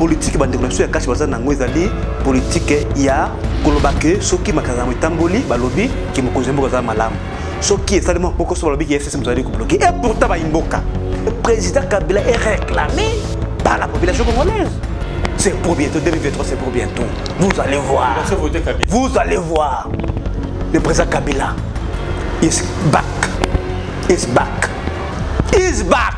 politique bandeko ya kashi baza nango ezali politique ya kolobake soki makazamo tamboli balobi ki mokonzi mboka za malamu soki esalema poko so balobi ki FCC mzali ko bloquer et pourtant ba imboka le président Kabila est réclamé par la population congolaise. C'est pour bientôt 2023, c'est pour bientôt. Vous allez voir. Vous allez voir. Le président Kabila is back. Is back. Is back.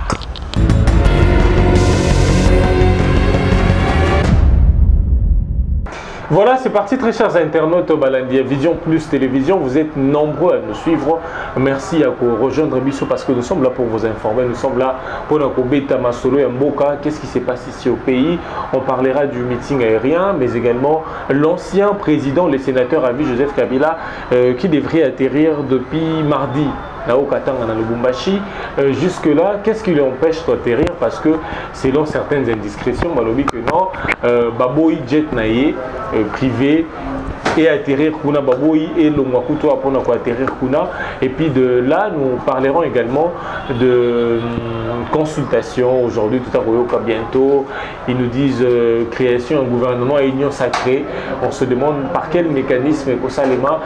Voilà, c'est parti très chers internautes Balandia Vision Plus Télévision. Vous êtes nombreux à nous suivre. Merci à vous rejoindre Bissot parce que nous sommes là pour vous informer. Nous sommes là pour nous bêta Masolo et Mboka. Qu'est-ce qui s'est passé ici au pays? On parlera du meeting aérien, mais également l'ancien président, le sénateur Avi Joseph Kabila, qui devrait atterrir depuis mardi. Au Katanga, dans le Lubumbashi. Jusque-là, qu'est-ce qui l'empêche d'atterrir? Parce que selon certaines indiscrétions, Malobi que non, Baboui Jet Naye, privé, et atterrir Kuna Baboui et Lomwakuto pour atterrir Kuna. Et puis de là, nous parlerons également de consultation. Aujourd'hui, tout à l'heure, bientôt, ils nous disent création d'un gouvernement et union sacrée. On se demande par quel mécanisme Kosalema,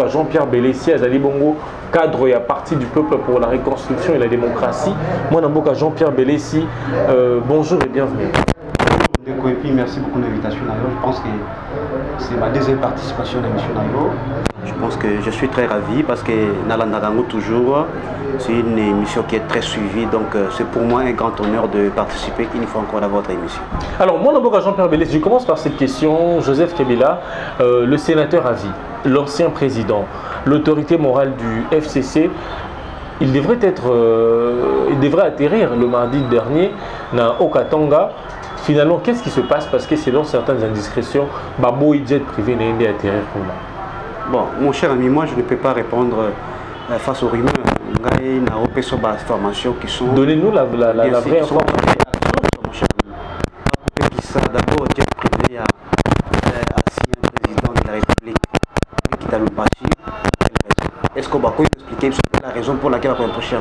Jean-Pierre Bélessi, Azali Bongo, cadre et à partie du peuple pour la reconstruction et la démocratie. Moi, Namboka Jean-Pierre Bélessi, bonjour et bienvenue. Et puis merci beaucoup de l'invitation. Je pense que c'est ma deuxième participation à l'émission. Je pense que je suis très ravi parce que Nalandarango toujours, c'est une émission qui est très suivie. Donc c'est pour moi un grand honneur de participer une fois encore à votre émission. Alors moi, Namboka Jean-Pierre Bélessi, je commence par cette question. Joseph Kabila, le sénateur à vie, l'ancien président, l'autorité morale du FCC, il devrait atterrir le mardi dernier au Katanga. Finalement, qu'est-ce qui se passe? Parce que selon certaines indiscrétions, Babo Jet privé n'est pas atterrir. Bon, mon cher ami, moi je ne peux pas répondre face aux rumeurs. Il y a des informations qui sont... Donnez-nous la vraie information. Mon cher ami. D'abord, Jet privé a assis un président de la République qui est à Lubumbashi. Est-ce qu'on va expliquer la raison pour laquelle on a approché?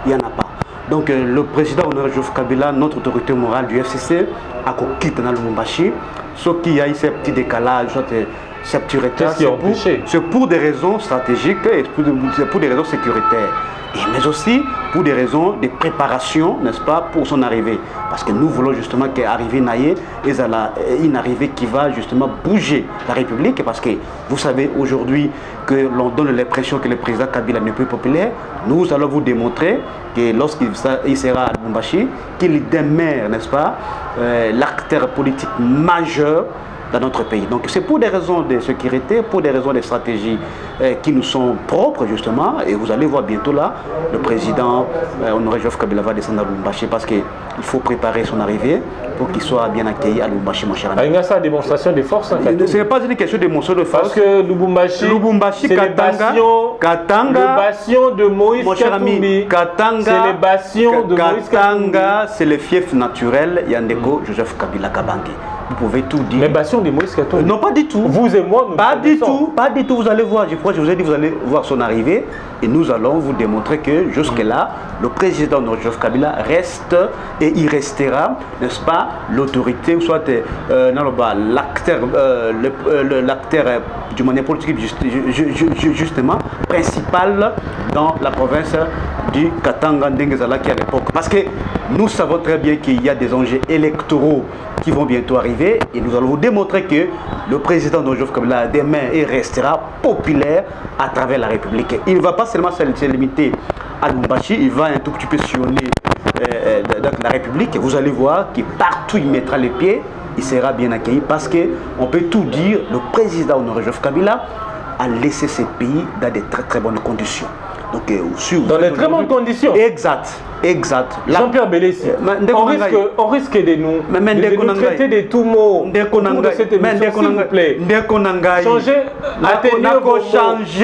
Il n'y en a pas. Donc le président Honoré Joseph Kabila, notre autorité morale du FCC, a quitté dans le Lubumbashi. Ce qui a eu ces petits décalages, ces petits retards, c'est pour des raisons stratégiques et pour des raisons sécuritaires. Mais aussi pour des raisons de préparation, n'est-ce pas, pour son arrivée. Parce que nous voulons justement qu'arriver Naye est une arrivée qui va justement bouger la République. Parce que vous savez aujourd'hui que l'on donne l'impression que le président Kabila n'est plus populaire. Nous allons vous démontrer que lorsqu'il sera à Lubumbashi, qu'il demeure, n'est-ce pas, l'acteur politique majeur dans notre pays. Donc c'est pour des raisons de sécurité, pour des raisons de stratégie qui nous sont propres justement, et vous allez voir bientôt là, le président Honoré Joseph Kabila va descendre à Lubumbashi parce qu'il faut préparer son arrivée pour qu'il soit bien accueilli à Lubumbashi, mon cher ami. Il y a ça, démonstration de force. Ce n'est pas une question de démonstration de force. Parce que Lubumbashi, Katanga, le bastion de Moïse Katumbi. Katanga, c'est le bastion de Moïse Katanga, c'est le fief naturel Yandeko Joseph Kabila Kabange. Vous pouvez tout dire. Mais bastion de Moïse Katumbi. Non, pas du tout. Vous et moi, nous pas du tout. Pas du tout. Vous allez voir. Je crois que je vous ai dit, vous allez voir son arrivée. Et nous allons vous démontrer que jusque-là, le président Joseph Kabila reste et il restera, n'est-ce pas, l'autorité, soit l'acteur du manière politique justement principal dans la province du Katanga Ndengezalaki à l'époque. Parce que nous savons très bien qu'il y a des enjeux électoraux qui vont bientôt arriver et nous allons vous démontrer que le président Joseph Kabila demain il restera populaire à travers la République. Il ne va pas seulement se limiter à Lubumbashi, il va un tout petit peu sillonner la République et vous allez voir que partout il mettra les pieds, il sera bien accueilli parce qu'on peut tout dire, le président Honoré Joseph Kabila a laissé ce pays dans de très très bonnes conditions. Donc, dans de très bonnes conditions. Exact. Jean-Pierre Bélessi, on risque de nous traiter de tout mot de cette émission, s'il vous plaît. Changez,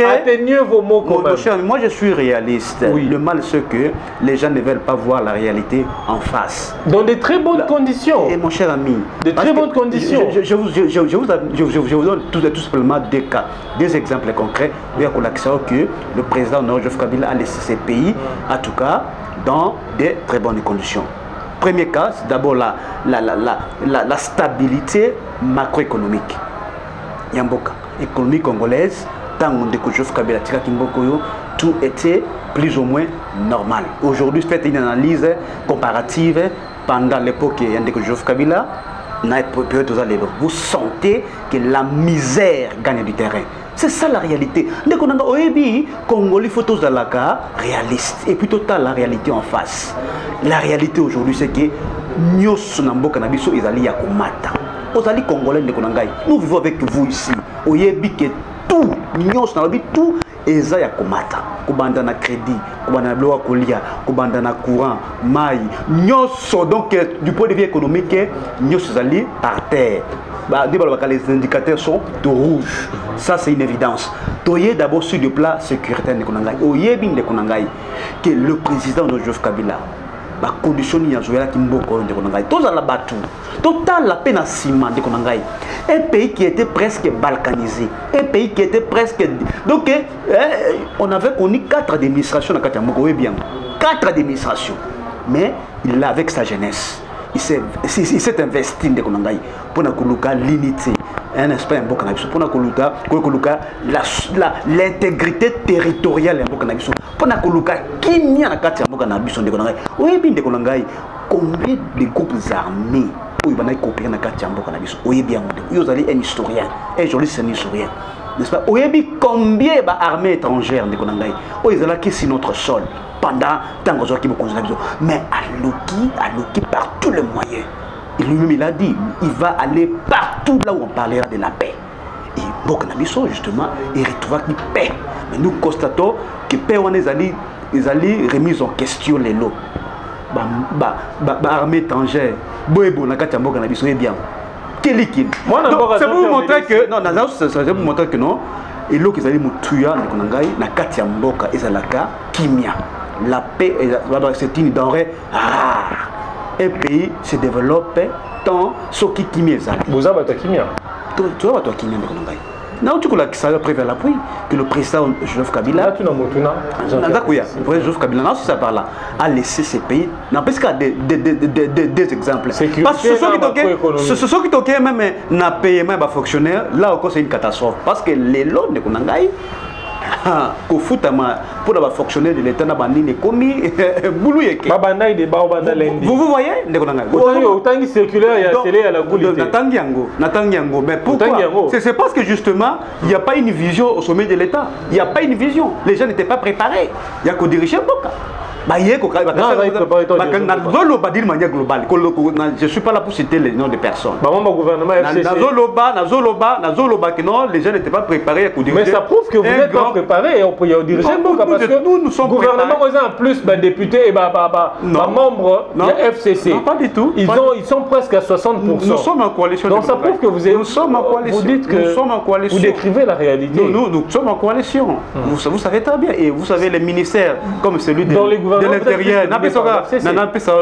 atteignez vos mots quand même. Moi je suis réaliste. Oui. Le mal c'est que les gens ne veulent pas voir la réalité en face. Dans de très bonnes conditions. Et mon cher ami, de très bonnes conditions. Je vous donne tout simplement des cas, des exemples concrets. Il y a que le président Joseph Kabila a laissé ces pays, en tout cas, dans de très bonnes conditions. premier cas, c'est d'abord la stabilité macroéconomique. Yamboka, économie congolaise, tant que Joseph Kabila Tika Kimbokoyo, tout était plus ou moins normal. Aujourd'hui, faites une analyse comparative pendant l'époque de Joseph Kabila, vous sentez que la misère gagne du terrain. C'est ça la réalité. Dès qu'on a oebi Congolais photos de la réaliste et puis total la réalité en face. La réalité aujourd'hui c'est que nous sommes cannabis ils allaient à comata. Aux alliés congolais de Konangai. Nous vivons avec vous ici. Oyebi que tout nous sommes tout eza ya komata. Kubanda na crédit, kubanda na bloa kolia, kubanda na courant, maille. Nous donc du point de vue économique nous sommes allés par terre. Les indicateurs sont de rouge. Ça, c'est une évidence. Toye d'abord sur le plan sécuritaire de Konangai. Oyebin de Konangai que le président de Joseph Kabila a conditionné à Zoya Kimboko de Konangai. Tous à la batou. Total la peine à ciment de Konangai. Un pays qui était presque balkanisé. Un pays qui était presque. Donc, on avait connu 4 administrations dans Katiamoko. Oui, bien. 4 administrations. Mais il l'a avec sa jeunesse. Il s'est investi dans Konangai pour l'unité, un espace en Bokanabiso, pour l'intégrité territoriale en Bokanabiso, pour qui n'y a pas de Bokanabiso de Konangai. Oui, bien de Konangai, combien de groupes armés où ils vont copier dans le Bokanabiso. Oui, bien, vous allez un historien, un journaliste, un historien. N'est-ce pas? Oui, combien d'armées étrangères de Konangai, où ils allaient sur notre sol. Pendant tant que qui me concerne, mais Aloki par tous les moyens. Lui-même il a dit, il va aller partout là où on parlera de la paix. Et Bokanabiso justement, il retrouve la paix. Mais nous constatons que paix on est allé remise en question les lots. Armée étrangère, boébo na kati Bokanabiso est bien. C'est pour vous montrer que non, c'est pour montrer que non. Et l'eau qu'ils allaient me tuer na Konangai na kati Mboka ezalaka kimia. La paix, c'est une denrée rare. Un pays se développe tant ce qui est ça. Vous avez un kimia. Tu as un kimia de Konangai. Non, tu connais que ça prévient l'appui que le président Joseph Kabila. Tu n'as pas Joseph Kabila, non, si ça parle là, a laissé ces pays. Non, parce qu'il y a des exemples. Parce que ce sont qui toquent même n'a payé même fonctionnaire. Là encore, c'est une catastrophe. Parce que les lots de Konangai. Pour les fonctionnaires de l'État, vous voyez, autant qui circulaire et accéléré à la goulette. Mais pourquoi? C'est parce que justement, il n'y a pas une vision au sommet de l'État. Il n'y a pas une vision. Les gens n'étaient pas préparés. Il n'y a qu'au diriger Boka. Je ne suis pas là pour citer les noms de personnes. Les gens n'étaient pas préparés. Mais ça prouve que vous n'êtes pas préparés pour diriger parce que nous sommes gouvernement en plus députés et membres de la FCC. Non, pas du tout. Ils sont presque à 60%. Nous sommes en coalition. Donc ça prouve que vous êtes. Nous sommes en coalition. Vous dites que nous sommes en coalition. Vous décrivez la réalité. Nous sommes en coalition. Vous savez très bien. Et vous savez les ministères comme celui de l'Intérieur. Le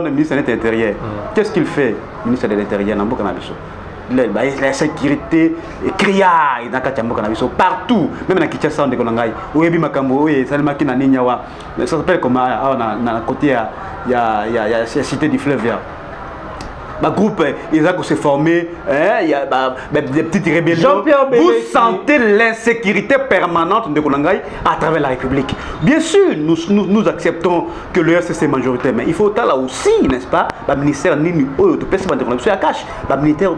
ministre de l'Intérieur. Qu'est-ce qu'il fait, le ministre de l'Intérieur? La sécurité, criaille, partout, même dans Kinshasa, ça s'appelle comme à côté, il y a la cité du fleuve. Le groupe, ils ont se formé, il y a des petites rébellions. Vous sentez l'insécurité permanente de Konangai à travers la République. Bien sûr, nous acceptons que le RCC est majoritaire, mais il faut là aussi, n'est-ce pas, le ministère Nini, le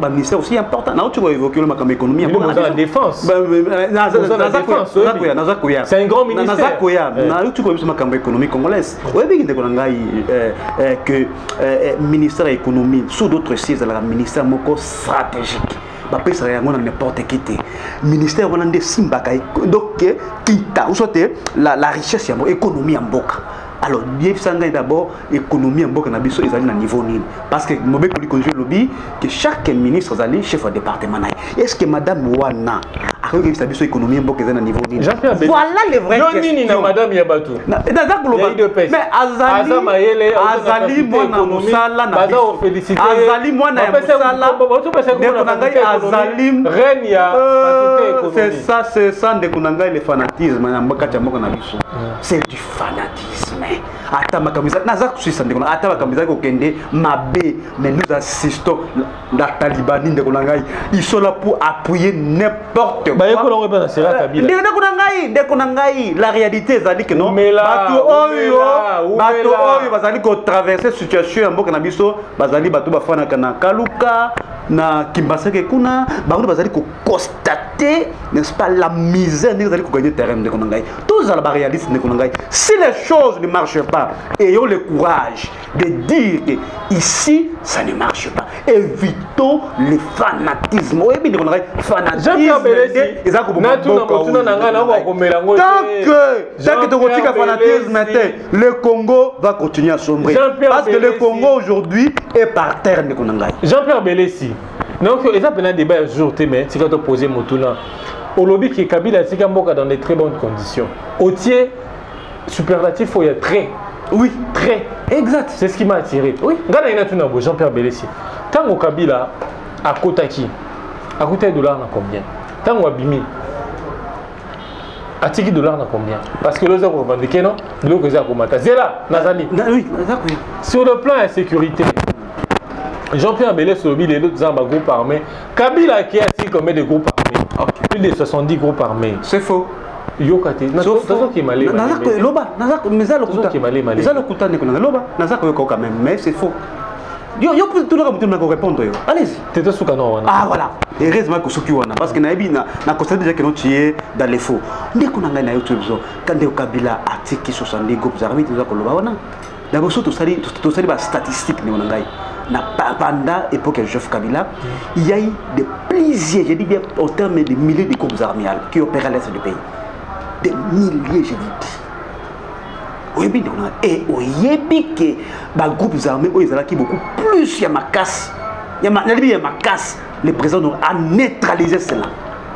ministère aussi important. Tu vas évoquer le économie. La défense. C'est un grand ministère. Tu vas évoquer l'économie congolaise. Que le ministère de l'économie, d'autres sièges dans le ministère stratégique. Ça n'importe qui. Le ministère de Simbaka, donc la richesse, l'économie en Boka. Alors, d'abord, l'économie en Boka est à niveau nul. Parce que que chaque ministre est chef de département. Est-ce que Mme Wana a oyebi sa biso économie mboka eza na niveau nini. Voilà les vraies questions. Nini na madame Yabatou. Naza koloba. Mais azali mwana mosala na biso. Azali mwana ya mosala. Ndeko na ngai azali reine ya c'est ça ndeko na ngai le fanatisme na mboka ya mboka na biso. C'est du fanatisme. Ata makamisa naza kusuisa ndeko na ata makamisa ko kende mabe, mais nous assistons la Talibani ndeko na ngai. Ils sont là pour appuyer n'importe quoi. Ndeko na ngai la réalité ezali que non. Bato oyo bazali ko traverser situation ya mboka na biso, bazali bato bafana kana Kaluka na Kimbaseke kuna, bato bazali ko constater n'est-ce pas la misère ndeko bazali ko gagner terrain ndeko na ngai. Tous la réaliste ndeko na ngai. Si les choses ne marchent pas, ayons le courage de dire que ici ça ne marche pas. Évitons le fanatisme. Tant que tu as fanatisme, le Congo va continuer à sombrer. Parce que le Congo aujourd'hui est par terre. Jean-Pierre Bélessi. Donc, il y a un débat un jour, mais tu vas te poser mon tour là. Au lobby qui est Kabila, c'est dans de très bonnes conditions. Autier, superlatif, il y a très. Oui, très. Exact. C'est ce qui m'a attiré. Oui. Regarde, Jean-Pierre Bélessi. Tant au Kabila, à Kotaki, à côté de dollars, combien? Tant au Abimi, à Tiki dollars, combien? Parce que l'autre a vendu, non? L'autre a combattu. Zéla, Nazali. Oui, sur le plan de la sécurité, Jean-Pierre Bélessi, les autres ont un groupe armé. Kabila qui a assis combien de groupes armés? Plus de 70 groupes armés. C'est faux. Yokate nazo ki malé loba naza meza lokuta meza lokuta ne kona loba naza ko quand même mais c'est faux yo tout le monde na répondre yo allez-y tete suka no wana ah voilà heureusement que soki wana parce que na ebi na constate déjà que non tu es dans les faux ndeko na ngai na YouTube zo quand de Kabila atiki 70 groupes armés tu za ko loba wana d'abord surtout sali ba statistique ne wana ngai na pendant époque de Joseph Kabila il y a eu de plusieurs je dis bien au terme de milliers de groupes armés qui opéraient à l'est du pays. Des milliers, je vous dis. Et au Yébi, que les groupes armés, ils ont beaucoup plus, il y a ma casse. Il y a ma casse. Le président a neutralisé cela.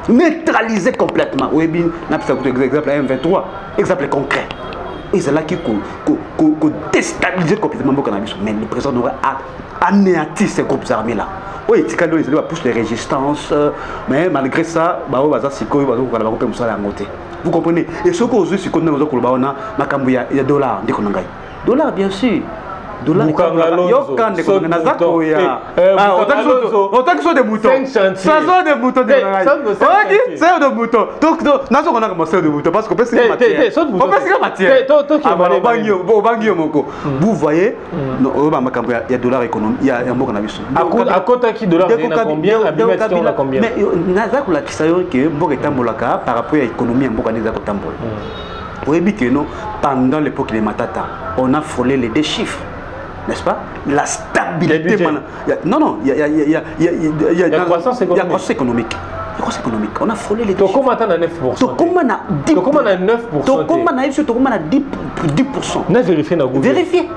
Neutralisé complètement. Au Yébi, on a pris exemple M23, exemple concret. Ils ont là qui déstabilisé complètement le cannabis. Mais le président a anéanti ces groupes armés là. Oui, ils ont poussé les résistances. Mais malgré ça, ils ont vous comprenez? Et ce que vous avez dit, c'est que il y a $. $, bien sûr. $, autant que ce soit des moutons. Ça sont des moutons. C'est des moutons. Donc, nous avons commencé des moutons parce qu'on peut se matière. Vous voyez, il y a $, économique. Il y a un mot qu'on a vu. À côté qui $, il y a combien? À combien? Mais nous avons que par rapport à l'économie, vous voyez que pendant l'époque des Matata, on a frôlé les 2 chiffres. N'est-ce pas? La stabilité. Non, non, il y a croissance économique. On a frôlé les 2 chiffres. Comment on a 9%? Comment on a 10%? Comment on a 9%? Comment on a 10%? On a vérifié. Vérifié.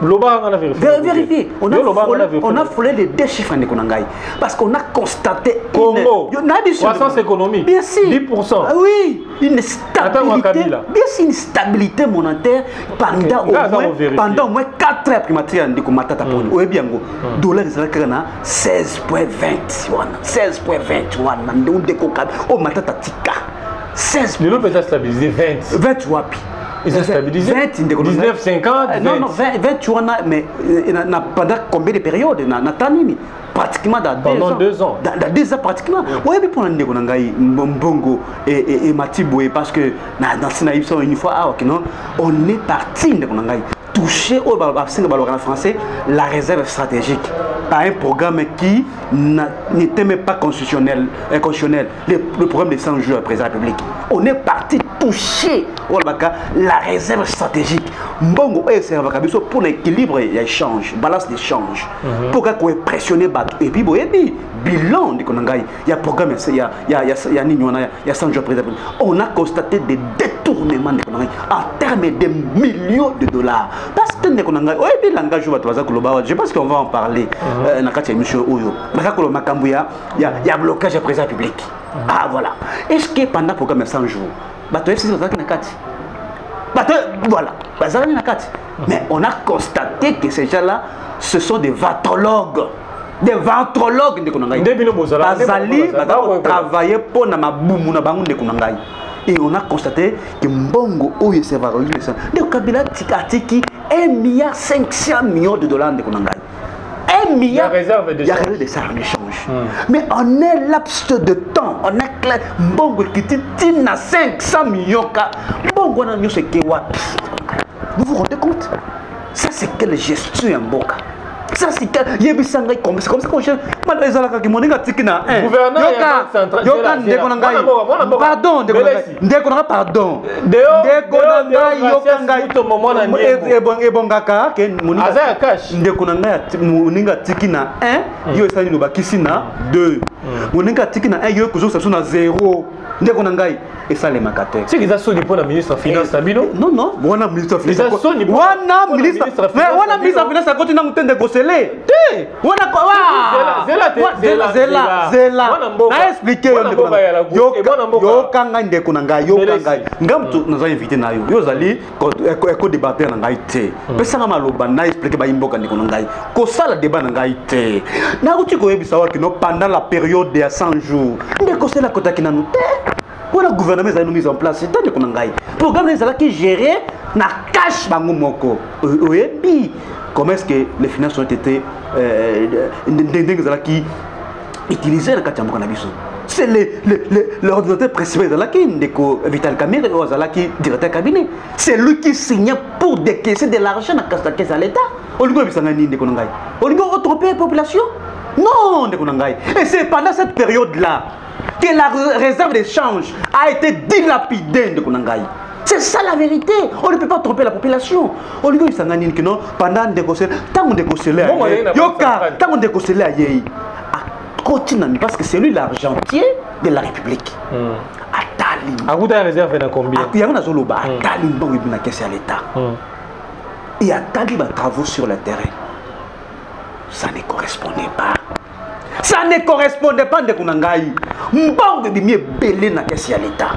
Vérifié. On a frôlé les 2 chiffres en économie. Parce qu'on a constaté croissance économique. Bien sûr. 10%. Oui. Une stabilité. Bien sûr, une stabilité monétaire pendant au moins 4 heures primaires de Matata pour nous. Bien, dollar est à 16,21. 16,21. Oh, Matata Tika. 16. Le lot peut être stabilisé 20. 20 wapi. Ils ont stabilisé 19,50. Non, non, 20 mais pendant combien de périodes? Pratiquement dans 2 ans. Dans 2 ans, pratiquement. Oui, mais pour l'année, Mbongo et Matiboué, parce que dans une fois, on est parti toucher au français la réserve stratégique par un programme qui n'était même pas constitutionnel, le programme des 100 jours après la République. On est parti toucher la réserve stratégique. Mbongo pour l'équilibre et l'échange, balance d'échange. Pour qu'on pressionner et puis bilan de Konangai, il y a programme, il y a 100 jours après la République. On a constaté des détournements de Konangai en termes de millions de $. Parce que je pense qu'on va en parler dans la émission Oyo. Il y a blocage après la République. Ah voilà. Est-ce que pendant le programme 100 jours, bateau FCC va na kati. Bateau voilà, bazar na kati. Mais on a constaté que ces gens-là, ce sont des ventrologues. Des ventrologues de Konangai. Bazali, travailler pour na mabumu na bangu de Konangai. Et on a constaté que Mbongo Oye se va relier ça. Le Kabila Tikatiki 1,5 milliard de dollars de Konangai. 1 milliard. Il y a réserve de change. De ça en échange. Mais en un laps de temps, on a clair Mbongo qui tient à 500 millions. Mbongo n'a mieux ce que vous vous rendez compte? Ça c'est quelle gestion en Mboka? Ça c'est quel yebisanga comme ça qu'on cherche malezala ka moninga tikina un gouverneur yoka ndekonangai pardon ndekonanga pardon ndekonangai yokangai ebongaka ke moninga azaya cash ndekonanga moninga tikina 1 yo esali no bakisi na 2 moninga tikina 1 yo kuzosa na 0 ndekonangai esalemaka te c'est qu'ils a soni pour la ministre de finance Sabino non wana ministre de finance wana ministre de finance a continué à ntende gosele te wana zela na expliquer yokanga ndeko na ngai yokanga ngamtu naza invité na yo yozali ko débatteur na ngai te pesanga maloba na expliquer ba imboka ndeko na ngai ko sala débat na ngai te na kuti ko yebisa wa kino pendant la période de 100 jours ndeko sela kotaki na te. Pour le gouvernement, ils ont mis en place, c'est un de programme qui géré na cash bango moko. Oui, comment est-ce que les finances ont été qui utilisées le Katiambo Cannabis? C'est l'ordinateur principal qui est Vital Kamir, qui directeur cabinet. C'est lui qui signait pour décaisser de l'argent dans la caisse à l'État. On lui a trompé la population? Non, et c'est pendant cette période-là que la réserve d'échange a été dilapidée de Konangai. C'est ça la vérité. On ne peut pas tromper la population. On lui dit que non, pendant des conseils, tant qu'on déconcelle parce que c'est lui l'argentier de la République. Atali. A vous avez réserve dans combien? Il y a un azoloba. Atali mbongo ibina caisse à l'État. Et Atali va travaux sur le terrain. Ça ne correspondait pas. Ça ne correspondait pas de Konangai. Mbongo bimi belé na caisse à l'État.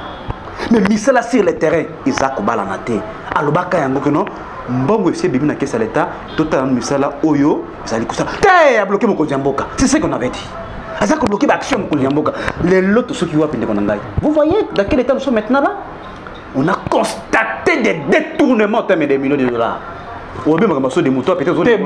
Mais misala sur le terrain, Isaac Balanate. Alobaka yango que non. Mbongo essaie bimi na caisse à l'État. Tout à misala oyo, ça dit que ça. T'es à bloquer mon Konjamboka. C'est ce qu'on avait dit. Isaac a bloqué l'action mon Konjamboka. Les lots ceux qui voient de Konangai. Vous voyez dans quel état nous sommes maintenant là? On a constaté des détournements de des millions de dollars. On a besoin de moutons, peut-être des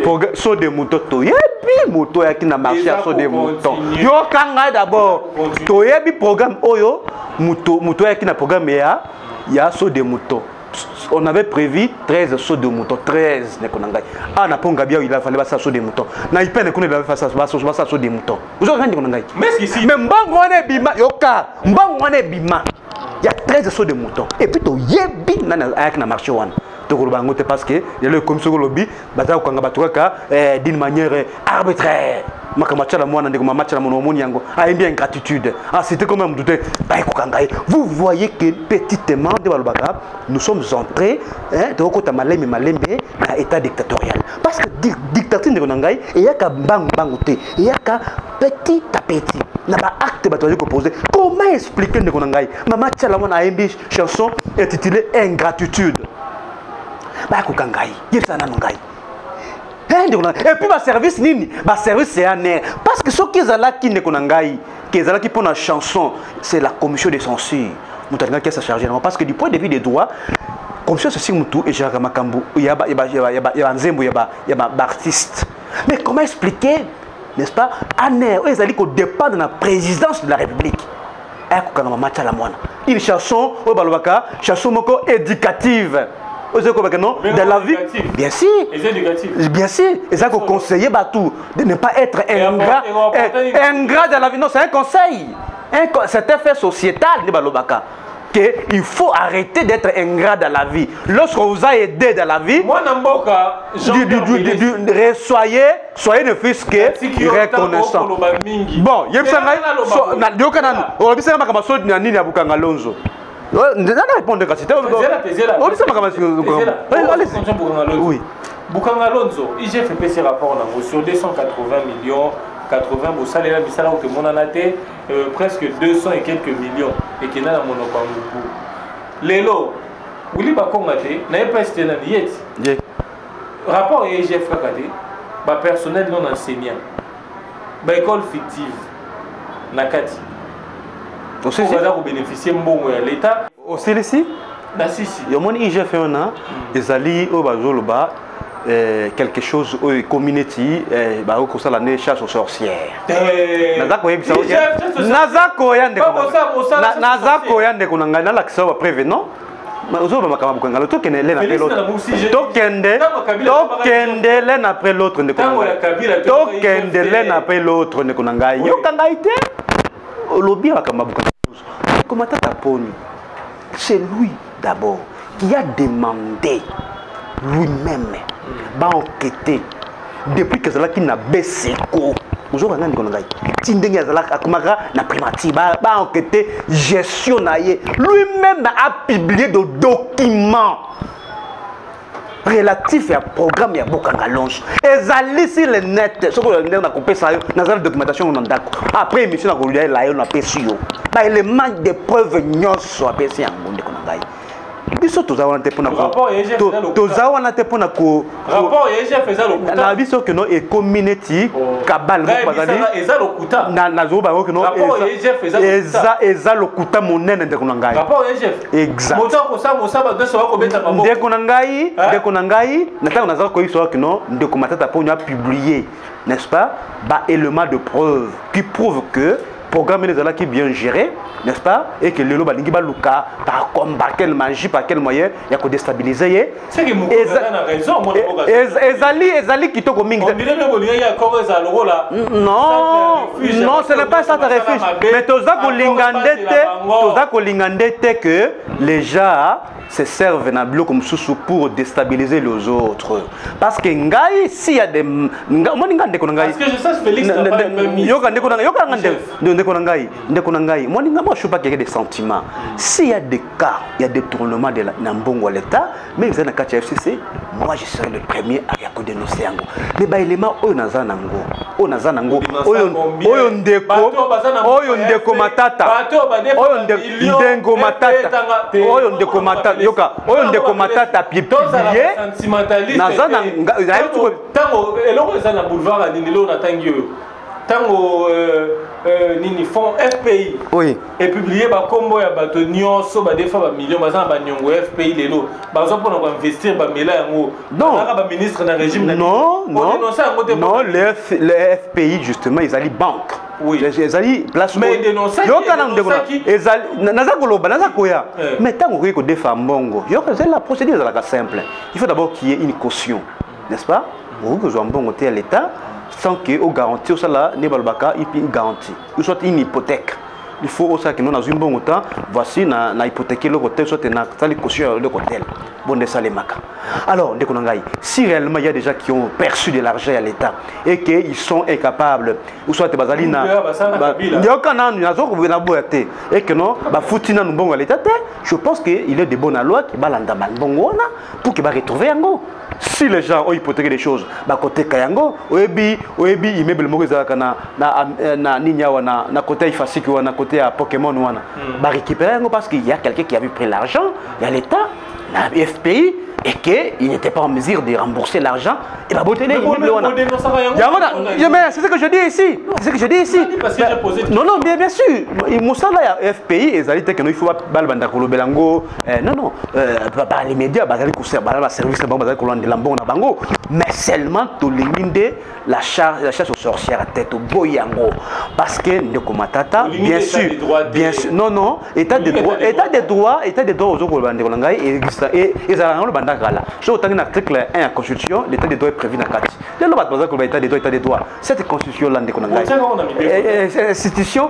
pour saut des moutons, et puis moto qui n'a marché à saut des moutons. Yo kanga d'abord. Toyebi programme oyo moto qui n'a programme ya saut des moutons. On avait prévu 13 sauts de moutons, 13 nekonangai. Ah na ponga bien il a fallu ça saut des moutons. Na ipe ne connaît la faire ça saut des moutons. Vous avez rendu konangai. Mais ici mais mbongo wane bima yoka, mbongo wane bima. Il y a 13 sauts de moutons. Et puis toyebi na avec na marché wan. Parce que le commission lobby d'une manière arbitraire. Vous voyez que petitement nous sommes entrés dans l'état dictatorial. Parce que dictature il y a qu'à bang bang il y a qu'à petit à petit. Acte proposé. Comment expliquer que Maman Tchalamon a une chanson intitulée Ingratitude? Et puis ma service nini, ma service c'est un air. Parce que ceux qui sont là qui ne connaissent qui sont là qui font la chanson, c'est la commission de censure. Qui s'est chargé parce que du point de vue des droits, commission de censure et Jacques Makambu, il y a un zembo, il y a un artiste. Mais comment expliquer, n'est-ce pas, un air où ils allaient qu'on dépend de la présidence de la République? Une chanson, chanson éducative. De la vie, bien sûr, bien sûr, et ça qu'on conseille tout de ne pas être ingrat dans la vie. Non, c'est un conseil, c'est un fait sociétal, il faut arrêter d'être ingrat dans la vie. Lorsque vous a aidé dans la vie, moi, soyez ne fût-ce que reconnaissant. Bon, il y a oui. Bukanga Alonso, IGF fait ses rapports sur 280 millions, 80 pour ça, les bisala que mon anaté presque 200 et quelques millions et qui n'a la monopambu. Lélo, Willy Bakongate, n'a pas été dans l'IET. Rapport IGF Kakate, personnel non enseignant, école fictive, Nakati. Pour bénéficier de l'État. Au CLC? Il y a un IGF, ils allaient au Bazoloba. Quelque chose au community ko sala ne chasse aux sorcières nazako yande kunanga na laksa wa prévenant ozoba makama bukangalo tokende l'un après l'autre tokende l'un après l'autre ne kunanga tokende l'un après l'autre ne kunanga yokanga ite olobi makama bukangalo comment tata poni c'est lui d'abord qui a demandé lui-même va enquêter depuis que cela qui n'a baissé quoi aujourd'hui on a dit qu'on a tindé na primati va enquêter gestionnaire lui-même a publié des documents relatifs à programme ya Bokanga Alonso et allez sur le net ce que on a coupé ça dans la documentation on d'accord après émission na kolia la on a pesio ba élément de preuves nyonso a pesi en monde qu'on a biso tozawana te pona ko tozawana te pona ko rapport yeye faisait le kuta na biso que non et community kabal mo bazali eza le kuta na zo ba ko non eza le kuta monene de kunangai rapport yeye exact moto ko sa mo saba de so ko beta mabo de kunangai na ta na za ko iso que non de ko matata po nya publier n'est-ce pas ba élément de preuve qui prouve que programme les qui bien géré, n'est-ce pas, et que le balingi baluka par comme par quelle magie, par quel moyen, il y a que déstabiliser. C'est que mon a raison, moi. Ezali qui toko mingi. On dirait même qu'il y a encore un euro là. Non, non, ce n'est pas ça ta refuge. Mais toza ko lingandete que les gens se servent na bloc comme sous pour déstabiliser les autres. Parce que ngai s'il y a des parce que je sais Félix n'a pas même mis. Moi je suis pas quelqu'un de sentiments. S'il y a des cas, il y a des tournements de Nambongo à l'État, mais vous êtes dans le FCC, moi je serai le premier à dénoncer. Mais bah élément Onazanango, Oyondeko Matata, Oyondeko Matata, Yoka, Oyondeko Matata, pied tango nini fond FPI oui et publié ba combo ya bato nyonso ba defa ba millions bazana ba nyongo FPI lelo bazo pona ko investir ba mela yango ba ministre na régime non le FPI justement ils allaient banque oui ils allaient place mais dénoncer mais tango ko defa mbongo c'est la procédure la simple il faut d'abord qu'il y ait une caution n'est-ce pas vous besoin mbongo à l'état sans que au garantie au salaire ne balbaka une garantie ou soit une hypothèque il faut aussi que nous dans un bon temps voici na hypothéquer le côté soit na sali caution le côté bon de salemaka alors si réellement il y a des gens qui ont perçu de l'argent à l'État et qu'ils sont incapables ou soit bazalina et que non ba foutina nous bon à l'État je pense que il est de bonne loi qui balanda bango pour que ba retrouver yango. Si les gens ont hypothéqué des choses, bah côté Kayango, oebi immeuble moko ezalaka na ninya wana na côté Ifasiki wana côté à Pokémon wana, bah récupérer yango parce qu'il y a quelqu'un qui a vu pris l'argent, il y a l'État, la FPI et qu'il n'était pas en mesure de rembourser l'argent et bah botter les immeubles wana. C'est ce que je dis ici. C'est ce que je dis ici. Non bien sûr. Moussala ya FPI ezalité que il faut balbanda kolobelango non par les médias bazali kousser la service bazali kolande lambongo na bango mais seulement to liminde la chasse aux sorcières à tête au boyango parce que ndeko matata bien sûr non état de droit aux kolande kolanga et ezalanga banda kala so autant article 1 la constitution l'état des droits est prévu dans kati les lois bazar ko l'état des droits cette constitution là ndeko ngai institution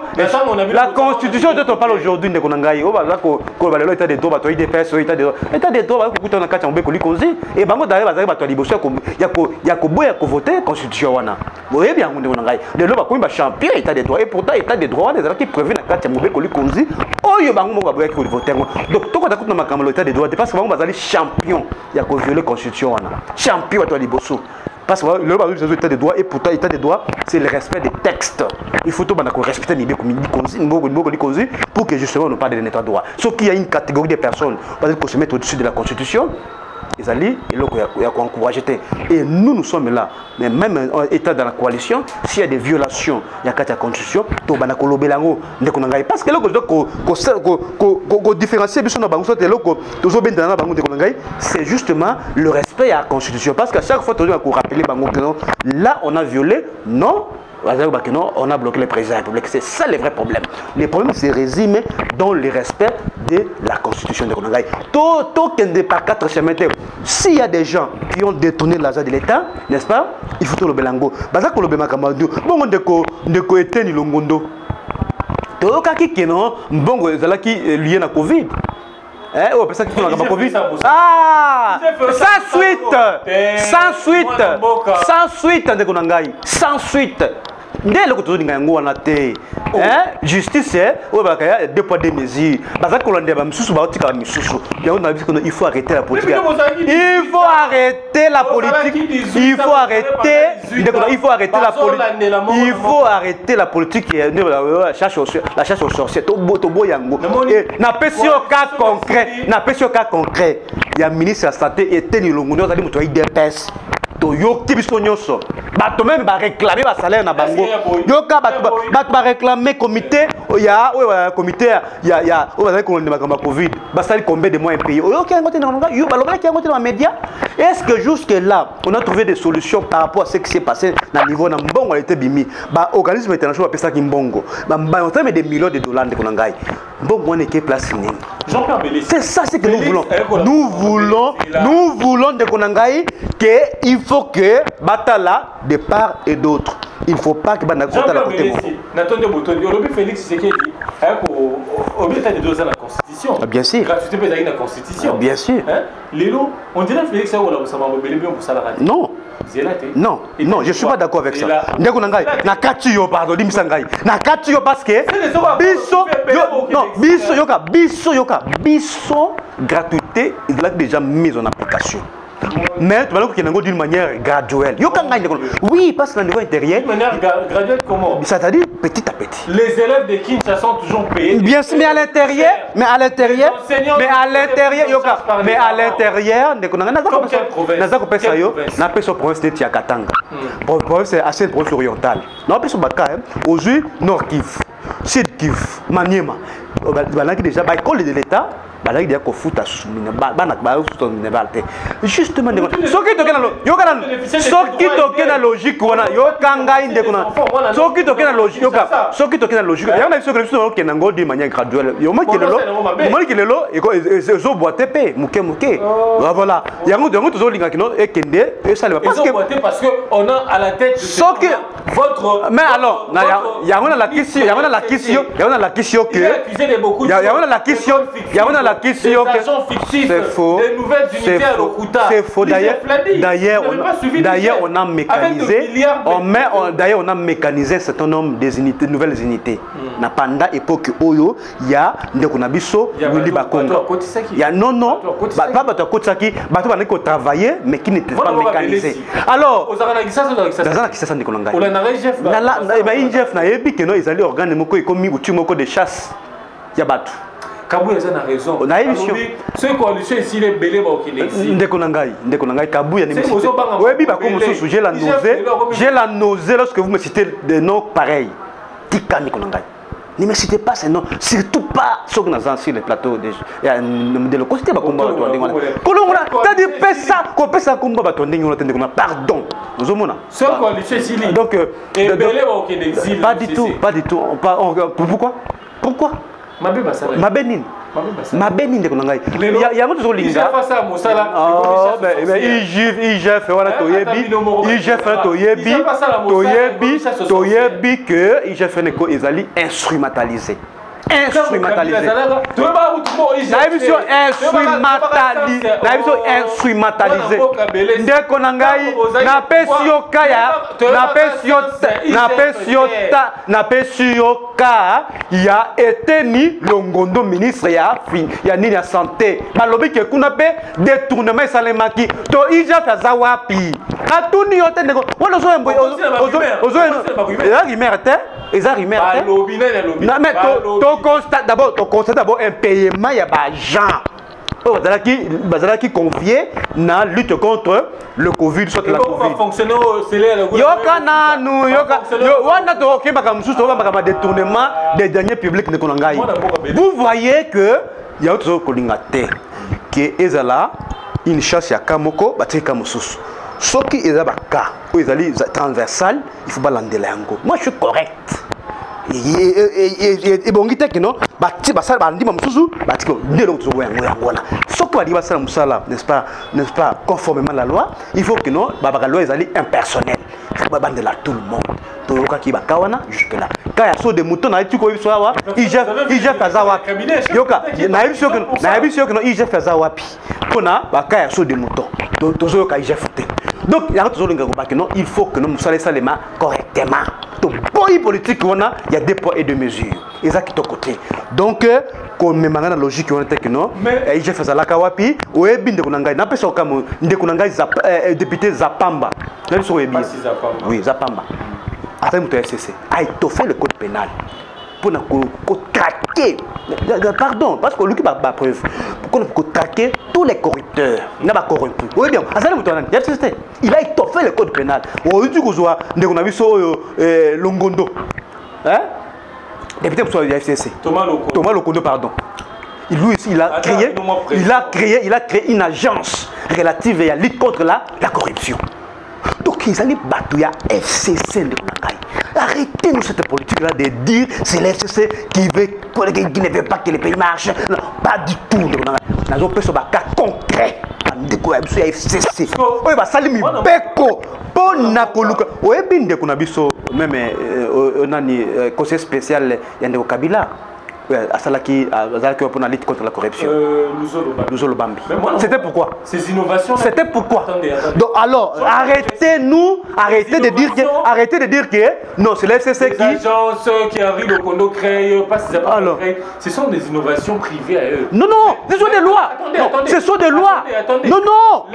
la constitution dont on parle aujourd'hui ndeko ngai o bazar ko balelo état des droits to IDPS état des droits ko kuta na kati mbeko likonzi et bango d'ailleurs bazar bato liboso ya ko boya ko voter constitution wana boye bien ndeko ngai les lois ko ba champion état des droits et pourtant état des droits des qui prévu na kati mbeko likonzi oyo bango mo ba boya ko voter donc to ko ta kuta makamalo état des droits parce que bango bazali champion il y a qu'au violer la constitution champion à toi liboso parce que le état des droits et pourtant état des droits c'est le respect des textes il faut tout respecter les pour que justement on ne parle de l'état de droit sauf qu'il y a une catégorie de personnes qui se mettent au-dessus de la constitution ils allaient et là il y a encourager et nous sommes là mais même état dans la coalition s'il y a des violations il y a la constitution to bana ko lobelango ndeko ngai parce que là ko différencier biso na bango so te loko toujours ben dans bango ndeko ngai c'est justement le respect à la constitution parce qu'à chaque fois toujours ko rappeler bango que là on a violé non on a bloqué le président de la République. C'est ça le vrai problème. Le problème se résume dans le respect de la constitution de Konangaï. S'il y a des gens qui ont détourné l'argent de l'État, n'est-ce pas? Il faut tout le belango. Baza ko le bemakamadu. Bon ndeko eteni longondo. To kaki keno mbongo ezala ki lié na Covid. Oh, parce que tu Covid. Ah, sans suite, ndeko nangai, sans suite. Ndé le koto ndinga ngo wana te. Justice o ba kaya deux poids deux mesures. Baza ko lande ba misusu ba otika misusu. Il faut arrêter la politique. Il faut arrêter la politique. Il faut arrêter la politique. La chasse aux sorciers. To boyango. Na pesio cas concret. Il y a ministre de la santé et teni longondo azali muto IDPS. Yoki biso nyonso bato même ba réclamer ba salaire na bango yoka bato ba réclamer comité ya comité ya o ba ko ndima kamba Covid ba sali combien de mois impayés yoki ngote na nganga yo ba loba ki ngote na média est-ce que jusque là on a trouvé des solutions par rapport à ce qui s'est passé na niveau na mbongo a été bimi ba organisme international pesa ki mbongo ba on terme des millions de dollars de konangai mbongo on est que place nini Jean-Pierre Bélis c'est ça ce que nous voulons de konangai que il faut que batala de part et d'autre. Il ne faut pas que Bana Kota la côté. N'attendez Botondi, Olobi Félix Tshisekedi, au milieu de 2 ans la Constitution. Bien sûr. Gratuité pédagogique de la Constitution. Bien sûr. Lélo, on dirait Félix ça va mobiliser bien pour ça la radio. Non. Non, non, je ne suis pas d'accord avec ça. Na katiyo pardon, dimisangai. Na katiyo parce que biso gratuité, il a déjà mis en application. Mais tu vas le d'une manière graduelle. Oui, parce que le niveau intérieur. D'une manière graduelle comment? C'est-à-dire petit à petit. Les élèves de Kinshasa sont toujours payés. Bien sûr, mais à l'intérieur, province de Tiakatanga. Province assez province orientale. Non, plus au Bakar, aujourd'hui, Nord Kivu, Sud Kivu, Maniema. Déjà, l'école de l'État. Justement, ce qui est logique, voilà. Parce qu'on a à la tête votre. Mais alors, il y a la question c'est faux. Des nouvelles unités à l'Okuta. C'est faux. D'ailleurs, on a mécanisé. D'ailleurs, on a mécanisé un certain nombre de unités, nouvelles unités. Na panda époque Oyo, il y a Ndekonabiso, Willy Bakongo. Il y a non, pas Bato Kotsaki, Bato Baneko travailler, mais qui n'était pas mécanisé. Alors, ils allaient organiser des chasses. Il y a Bato. Kabouya a raison. On a émission. Ce coalition ici les belé ba okinexi. Ndekonangai Kabouya ne me cite. Oui, bah comme ça, j'ai la nausée lorsque vous me citez des noms pareils. Tika Ndekonangai. Ne me citez pas ces noms, surtout pas ceux qui sont sur les plateaux de l'Ocosité. T'as dit ça, qu'on peut ça comme pardon. Nous sommes là. Ce coalition ici. Donc, pas du tout, pas du tout. Pourquoi? Mabe Mabenin. mabe nini ndeko na ngai yango tozolinga igf wana toyebi que igf neko ezali instrumentalisé instrumentalisé ndeko na ngai napesi yo ka ya eteni longondo ministre ya nini ya santé balobi ke kuna pe détournement esalemaki to igf aza wapi atuni yo te ndeko wana eza rimere te to constate d'abord un paiement ya bagent bazalaki confié na lutte contre le Covid soit la Covid yoka nanu wana to kebaka mususu ba détournement des deniers publics ne konangai vous voyez que ya autre kolinga te que ezala une chasse ya kamoko batika mususu soki ezaba ka o ezali transversal il faut balandela yango moi je suis correct et bon que non bati basala bandima mususu batiko ndelo kuzo yango wana soko bali basala musala n'est-ce pas conformément à la loi il faut que non baba loi ezali impersonnel il faut bandela tout le monde to yoka ki bakawana jusque là quand ya so de mouton na tiko biso awa igf kaza wapi yoka na biso que non igf kaza wapi pona baka ya so de mouton to zo yoka igf te donc ya to zo linga ko ba que non il faut que nous musala salema correctement. Boy politique on a, il y a des poids et deux mesures. Et ça qui est au côté. Donc comme même la logique on était que non, et je fais ça la kawapi, ou est bien de kunangai, n'a pas ça comme de kunangai député Zapamba. Oui, Zapamba. Attends, mon TSC a étoffé le code pénal pour traquer. Pardon, parce que lui qui va preuve pour traquer tous les corrupteurs, il n'a pas corrompu. Oui bien, il a étoffé le code pénal. On dit qu'on a vu Longondo, hein? Député pour le FCC. Thomas Lokondo, pardon. Lui aussi, il a créé une agence relative à la lutte contre la corruption. Donc ils allaient battre FCC de Konangai. Arrêtez-nous cette politique-là de dire c'est l'FCC qui ne veut pas que les pays marchent. Non, pas du tout. Nous avons fait un cas concret. FCC. Oui, bah ça lui beko. Bon nakoluka. Oui, bien de kunabiso même conseil spécial Yandeko Kabila. Asalaki pour la lutte contre la corruption. Nous Bambi. C'était pourquoi? Ces innovations. C'était pourquoi? Attendez. Donc alors, arrêtez de dire que non, c'est l'FCC qui. Les agences qui arrivent au Kondo créent, pas ces appareils créés. Ce sont des innovations privées à eux. Non, ce sont des lois. Ce sont des lois. Non.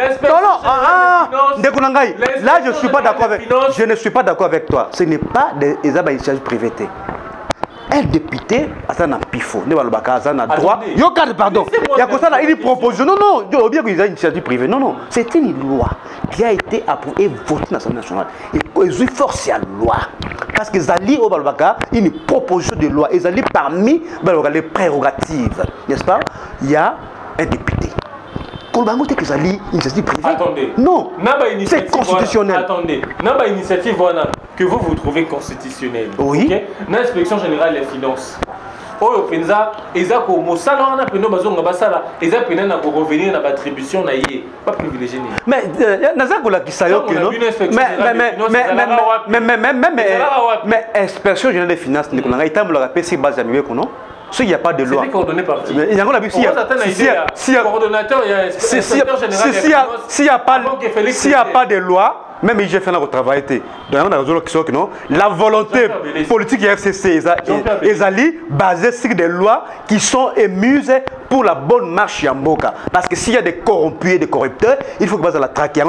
Là, je ne suis pas d'accord avec. Je ne suis pas d'accord avec toi. Ce n'est pas des initiatives privées. Un député, ça n'a pas faux. Ne va le bac, ça n'a droit. Pardon. Il y a comme ça une proposition. Non. Je veux bien qu'ils aient une initiative privée. Non. C'est une loi qui a été approuvée et votée dans l'Assemblée nationale. Et ils ont forcé à la loi. Parce qu'ils allaient au Balbaka une proposition de loi. Ils allaient parmi les prérogatives. N'est-ce pas? Il y a un député. Qu'ils allaient une initiative privée. Attendez. Non. C'est constitutionnel. Attendez. N'a initiative que vous trouvez constitutionnelle. Oui. Okay? L'inspection générale des finances. Oh, penza, eza ko mosala wana peno bazonga basala, eza pena na ko revenir na attribution na yé, pas privilégié. Mais naza ko la kisayo que non. Mais inspection générale des finances ne ko nga itambo la PC base ya miwe ko non. S'il n'y a pas de loi. C'est coordonné par qui? Il y a coordonnateur, il y a inspecteur général. S'il n'y a pas de loi, même j'ai fait un travail. La volonté politique du FCC est basée sur des lois qui sont émises pour la bonne marche Yamboka. Parce que s'il y a des corrompus et des corrupteurs, il faut que la traquer.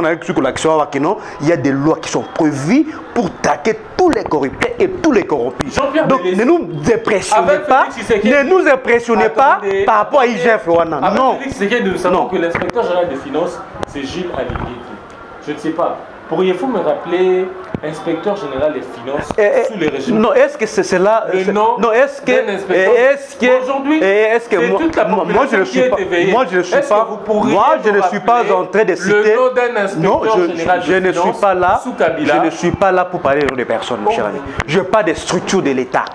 Il y a des lois qui sont prévues pour traquer tous les corrupteurs et tous les corrompus. Donc ne nous impressionnez pas. Ne nous impressionnez pas par rapport à IGF. Non. Nous savons que l'inspecteur général des finances, c'est Gilles Aligui. Je ne sais pas. Pourriez-vous me rappeler inspecteur général des finances sous les régimes? Non, est-ce que c'est cela? Non, est-ce que aujourd'hui, moi je ne suis pas, moi je ne suis pas en train de citer. Non, je ne suis pas là. Je ne suis pas là pour parler des personnes, mon cher ami. Je parle des structures de l'État.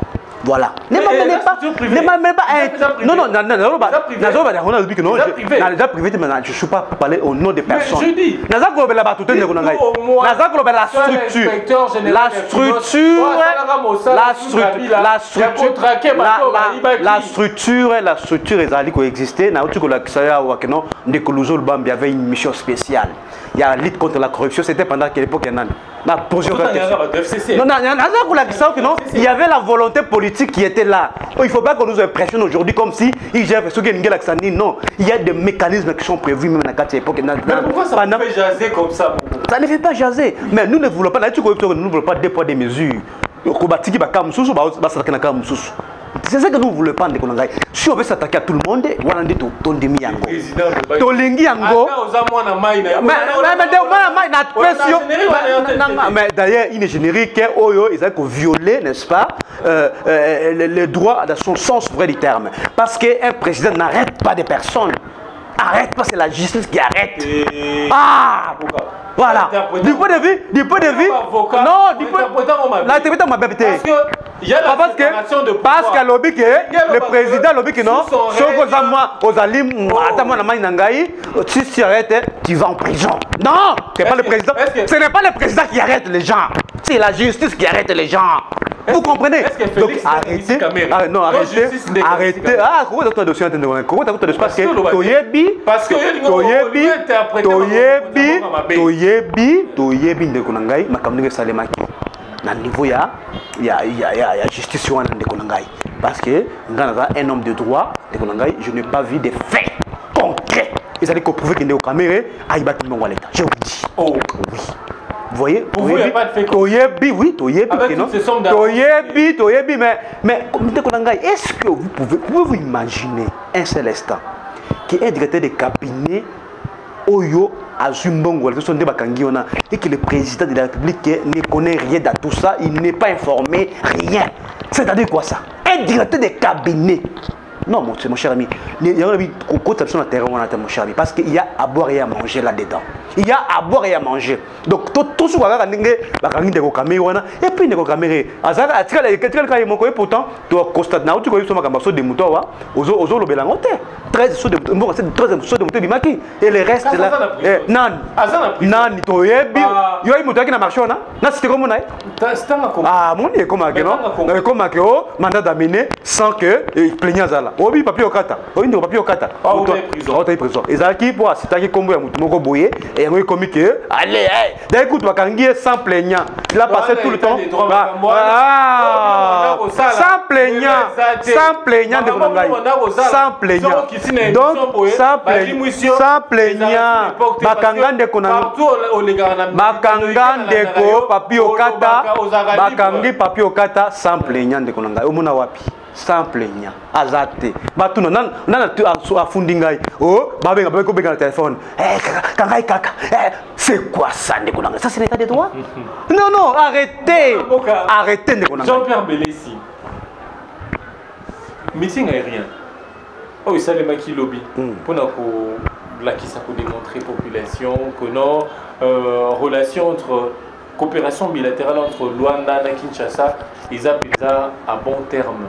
Voilà. Ne m'amenez pas. Non, non, je ne suis pas parler au nom des personnes. Je dis. La structure est coexister. Il y avait une mission spéciale. Il y a la lutte contre la corruption. C'était pendant quelle époque? Il y avait la volonté politique qui était là. Il ne faut pas qu'on nous impressionne aujourd'hui comme si il gère ce qui non, il y a des mécanismes qui sont prévus même à cette époque. Mais pourquoi ça fait jaser comme ça? Ça ne fait pas jaser. Mais nous ne voulons pas, nous ne voulons pas des poids des mesures. C'est ça que nous ne voulons pas. Si on veut s'attaquer à tout le monde, on va dire tout le monde. Mais d'ailleurs, il est générique, ils ont violé, n'est-ce pas, les droits dans son sens vrai du terme. Parce qu'un président n'arrête pas des personnes. Arrête pas, c'est la justice qui arrête. Voilà. Du point de vue, non, du point de vue, parce que le président non, si tu arrêtes, tu vas en prison. Non, c'est pas le président. Ce n'est pas le président qui arrête les gens, c'est la justice qui arrête les gens. Vous comprenez? Donc arrêtez. Non, arrêtez. Parce que parce que un homme de droit, je n'ai pas vu des faits concrets. Ils allaient prouver qu'il est au caméra, je vous dis. Oh oui. Vous voyez? Pour vous, il n'y a pas de fait concret. Oui, mais est-ce que vous pouvez vous imaginer un seul instant qu'un directeur de cabinet Oyo Azumbongo, et que le président de la République ne connaît rien de tout ça, il n'est pas informé, rien. C'est-à-dire quoi ça? Un directeur de cabinet. Non, mon cher ami, il y a mon cher ami, parce qu'il y a à boire et à manger là-dedans. Il y a à boire et à manger. Donc, tout ce qu'on a et puis, pourtant, tu constates des moutons, et le reste là, nan, mandat d'amener sans que plaignant ça. Obi papier au kata. Obi ne papier au kata. Prison. Et ça qui pour assister combo ya mutu moko boyer et un comique allez d'un coup tu vas kangier sans plaignant. Il a passé tout le temps sans plaignant de Konangai. Sans plaignant. Donc sans plaignant. Bakanga de Konangai. Bakanga de ko papier au kata. Bakangi papier au kata sans plaignant de Konangai. Omuna wapi? Sans plaignant, azate. Batuno nan afundingai. Oh, babenga beko benga le téléphone. Kangai kaka. C'est quoi ça Ndekonanga? Ça c'est l'état des droits? Non, arrêtez. Arrêtez Ndekonanga. Jean-Pierre Belessi. Meeting aérien. Oh, ça les maki lobby. Pour qui ça peut démontrer population que non relation entre coopération bilatérale entre Luanda et Kinshasa, ils appellent ça à bon terme.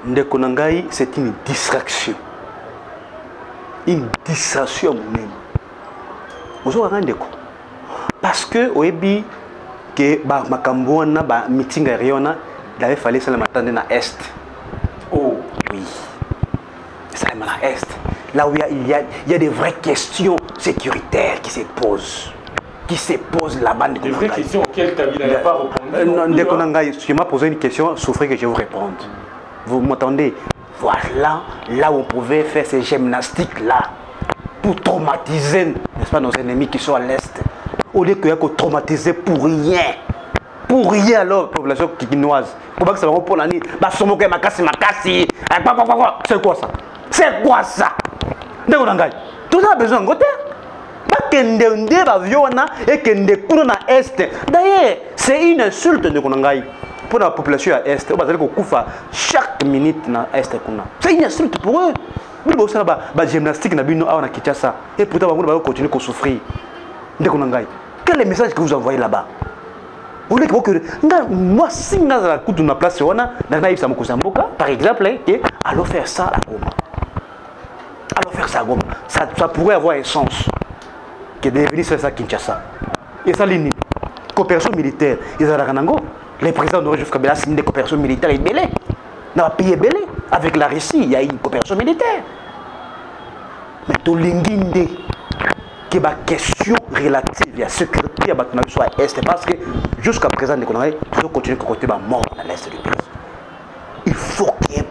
Ndekonangai, c'est une distraction. Une distraction même. Parce que au début que Makambouana meeting aérien, il avait fallu ça le matin dans l'Est. Oh oui. Ça le matin Est. Là où il y a des vraies questions sécuritaires qui se posent. Là-bas. Des vraies questions auxquelles Kabila n'a pas répondu. Ndekonangai, si je m'ai posé une question, souffrez que je vous réponde. Vous m'entendez? Voilà, là où on pouvait faire ces gymnastiques là pour traumatiser, n'est-ce pas, nos ennemis qui sont à l'Est. Au lieu qu'il y ait traumatiser pour rien. Pour rien alors, population kikinoise. Pour que ça va pour l'année. C'est quoi ça? C'est quoi ça? Ndekonangai, tout ça a besoin de côté. D'ailleurs, c'est une insulte de Konangai pour la population à Est. Chaque minute na Est. C'est une insulte pour eux. Vous savez, la gymnastique na Kinshasa. Et pourtant, vous continuez à souffrir. Quel est le message que vous envoyez là-bas? Moi, si je suis dans place, par exemple, allons faire ça à Goma. Allons faire ça à Goma. Ça pourrait avoir un sens que de devenir ça à Kinshasa. Et ça, l'INI. Coopération militaire. Les présidents de jusqu'à Kabila signent des coopérations militaires et belé. Dans un pays belé. Avec la Russie, il y a une coopération militaire. Mais tout l'inginde qui est ma question relative à la sécurité à l'Est, parce que jusqu'à présent, nous continuons à côté mort dans l'Est du pays. Il faut que les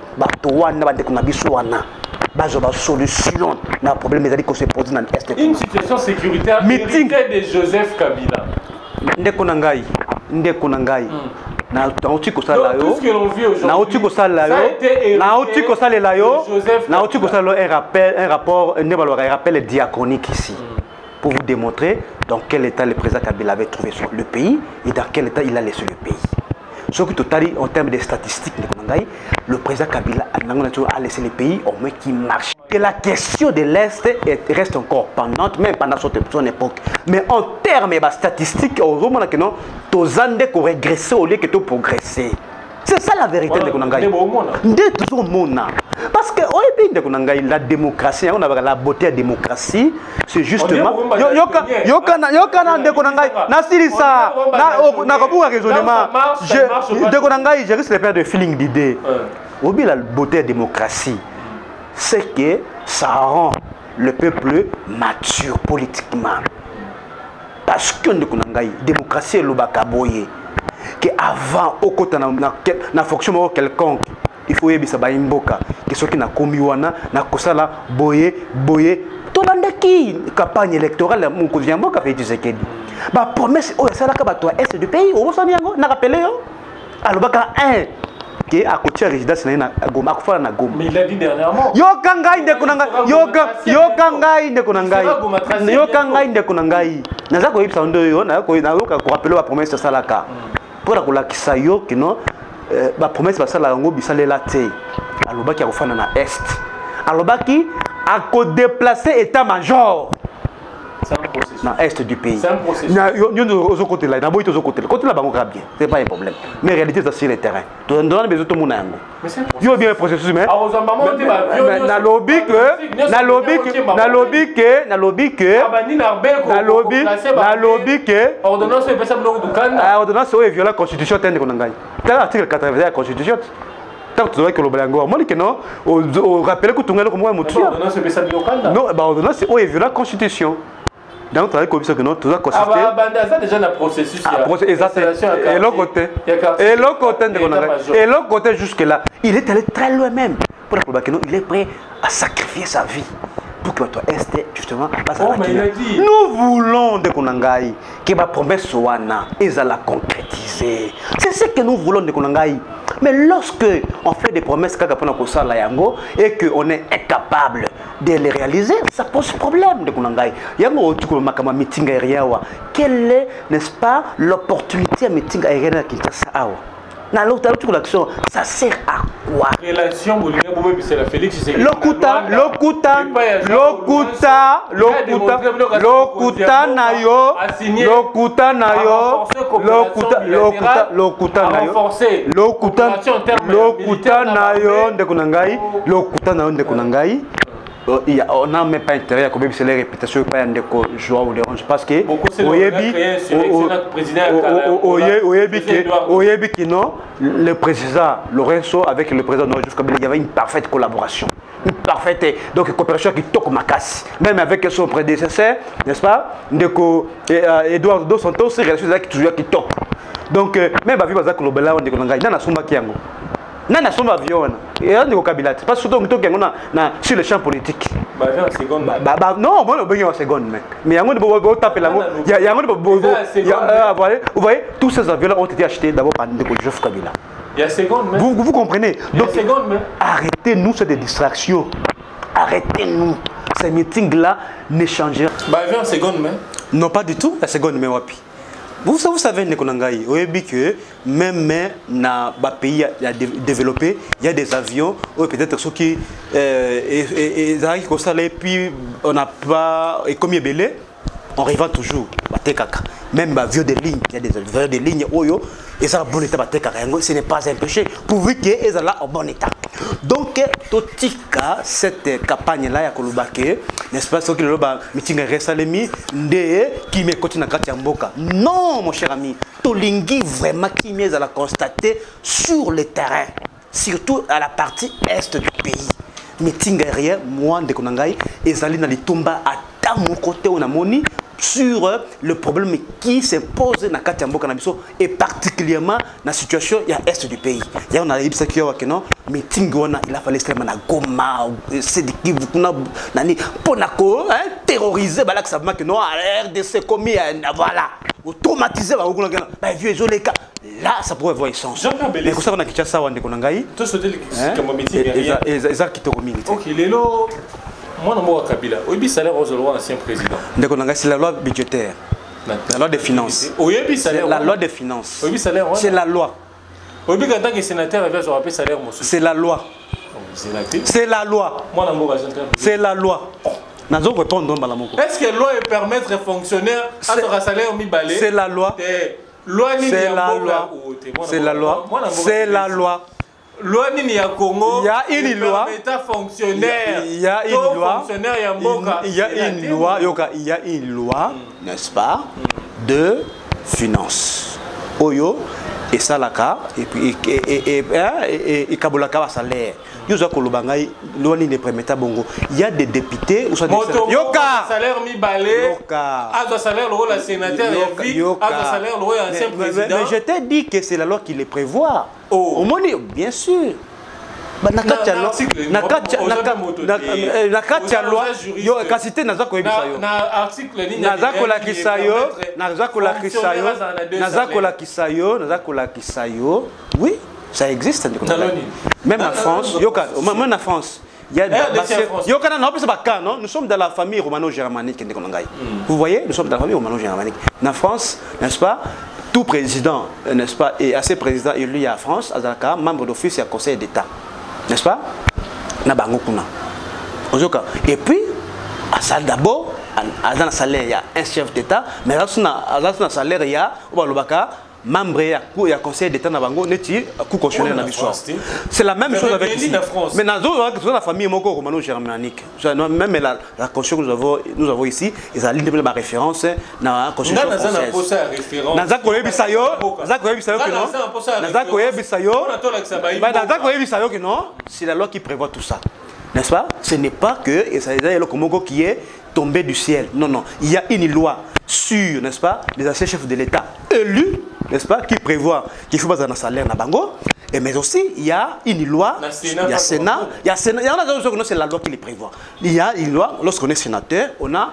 solution dans le problème qui se pose dans l'Est. Une situation sécuritaire héritée de Joseph Kabila. Ndekonangai. Na tout ce que l'on vit aujourd'hui, un rappel diachronique ici pour vous démontrer dans quel état le président Kabila avait trouvé le pays et dans quel état il a laissé le pays. Ce qui total en termes de statistiques, le président Kabila a laissé le pays au moins qui marche. Et la question de l'Est reste encore pendante, même pendant son époque. Mais en termes de statistiques, on voit que nous avons régressé au lieu que nous progresser. C'est ça la vérité de Konangai. Parce que la démocratie, on a la beauté de la démocratie, c'est justement. Je risque de perdre le feeling d'idée. La beauté de la démocratie, c'est que ça rend le peuple mature politiquement. Parce que la démocratie est le bakaboye. Que avant au côté na fonction quelconque il faut yebisa ba imboka que ce qui na komiwana na kosala boye tolandaki campagne électorale mon cousin mboka fait Tshisekedi ba promesse o sala ka bato est du pays o sami yango na rappeler yo alobaka que à côté résidence na Goma ko na Goma mais il a dit dernièrement yo kangai ndeko nangai naza ko yebisa ndo yo na ko rappeler ba promesse salaka pour la kisayo que non la promesse va ça la ngo bisalela te alobaki a fana na est alobaki a ko déplacer état major dans l'est du pays. C'est un processus. Nous côté là, na boito côté là. Côté là bango bien, c'est pas un problème. Mais en réalité c'est sur le terrain. Tu donnes besoin tout monde yango. Yo bien un processus mais na lobby que ordonnance est ça bloc du Kanda. Ordonnance est violer la constitution tende konangai. L'article 80 de la constitution. Tant que le Balango, moi que non, on rappelle que tout le monde comme moi motu. Ordonnance est ça bloc Kanda. Non, ordonnance est violer la constitution. Donc, tu as comme ça que non, tu as constaté. Ah, bah, ça déjà le processus. Et l'autre côté. Et l'autre côté jusque-là, il est allé très loin même. Pour la que non, il est prêt à sacrifier sa vie pour que notre Est, justement, passe à la dit. Nous voulons de Konangai que ma promesse soit et ça la concrétiser. C'est ce que nous voulons de Konangai. Mais lorsque on fait des promesses et qu'on est incapable de les réaliser, ça pose problème de Konangai. Quelle est, n'est-ce pas, l'opportunité à meeting aérien à Kinshasa? Dans l'autre action, ça sert à quoi? Relation Félix on n'a même pas intérêt à combien c'est les réputations pas un joie ou dérange parce que le président Lorenzo avec le président il y avait une parfaite collaboration, une parfaite donc coopération qui toque ma casse même avec son prédécesseur, n'est-ce pas, Edouard Dos Santos c'est relation qui toque donc même avec Bazak Lobela on dit qu'on a dans Sumba Kiango Nana somba viona et on est Kabila parce que donc sur le champ politique non moi le en seconde mais yango de taper la vous voyez tous ces avions ont été achetés d'abord par Joseph Kabila. Il y a seconde mais vous comprenez donc arrêtez-nous c'est des distractions, arrêtez-nous ces meetings là ne changent en seconde mais non pas du tout la seconde mais wapi. Vous savez, que même dans les pays développés, il y a des avions, peut-être ceux qui et puis on n'a pas, et comme il est belé, on revend toujours. même vieux de ligne, il y a des vieux de ligne, et ça bon état, ce n'est pas un péché, pourvu qu'ils sont là en bon état. Donc, totika cette campagne-là, ya kolubake, n'est-ce pas, ce que le meeting Resalemi, qui me continue à Katiamboka. Non, mon cher ami, Tolingi vraiment qui m'est à la constater sur le terrain, surtout à la partie est du pays. Meeting rien, moi, de Konangai, et Zali na litumba à mon côté, on a moni sur le problème qui se pose dans Katiamboka et particulièrement dans la situation il y a est du pays. Il y a on a dit que non meeting il a fallu extrêmement na Goma c'est de qui vous nani ponako terroriser balak savement que non RDC commis voilà automatiser ba vieux les cas là ça pourrait avoir sens. Mais pour ça on a kicha ça wande konangai to sauter comme meeting rien. Exact qui te commis. OK, lelo moi, je suis Kabila. Oui, salaire aux lois ancien président. C'est la loi budgétaire. La loi des finances. C'est la loi des finances. C'est la loi. Oui, quand tant que sénateur, il va appeler salaire. C'est la loi. C'est la loi. C'est la loi. Est-ce que la loi permet aux fonctionnaires à faire salaire mi balé? C'est la loi. C'est la loi. C'est la loi. C'est la loi. Loi ni ya Congo, il y a une loi. Il y a une loi. Il y a une loi. Il y a une loi, n'est-ce pas, de finances. Oyo et salaka et puis et kabolaka va salaire. Yoza kolobangai loi ni ne permet pas bongo. Il y a des députés ou soit yoka salaire mi balé. Yoka. A salaire le la sénateur et a salaire le ancien président. Mais je t'ai dit que c'est la loi qui les prévoit. Au moins, bien sûr. Nakatia loi, yo kasite nazako ebisayo. Nazako la kisayo. Oui, ça existe. Même en France, même en France. Il y a nous sommes dans la famille romano-germanique. Vous voyez, nous sommes dans la famille romano-germanique. En France, n'est-ce pas? Tout président, n'est-ce pas, et à ces présidents élus à France, Azaka, membre d'office et à conseil d'État, n'est-ce pas? Et puis, à ça d'abord, dans le salaire, il y a un chef d'État, mais dans le salaire, il y a membre et à conseil d'État c'est la même chose avec ici. Mais dans la famille romano-germanique, même la constitution que nous avons ici, ils ont l'une de référence dans la constitution c'est la loi qui prévoit tout ça. N'est-ce pas? Ce n'est pas que le Komoko qui est tombé du ciel. Non, non. Il y a une loi sur, n'est-ce pas, les anciens chefs de l'État élus, n'est-ce pas, qui prévoit qu'il faut pas un salaire na bango. Et mais aussi, il y a une loi, il y a Sénat, c'est la loi qui les prévoit. Il y a une loi, lorsqu'on est sénateur, on a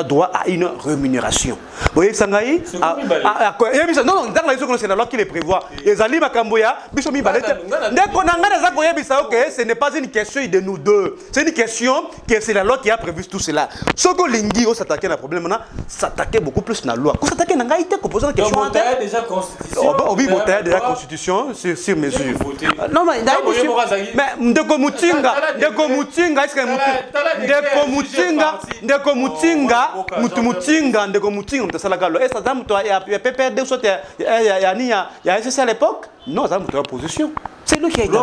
droit à une rémunération. Vous voyez, Sangaï? Non, c'est la loi qui les prévoit. Et Zali Makamboya, ce n'est pas une question de nous deux. C'est une question que c'est la loi qui a prévu tout cela. Ce que l'Ingi s'attaquer à un problème, s'attaquer beaucoup plus à la loi. S'attaquer à la question. Donc, déjà constitution. Oui, déjà constitution sur mesure. Non, mais Ndeko Mutinga, est-ce que Ndeko Mutinga, est-ce que il y a PPRD ou il y a SSC à l'époque? Non, ça a opposition. C'est lui qui a été il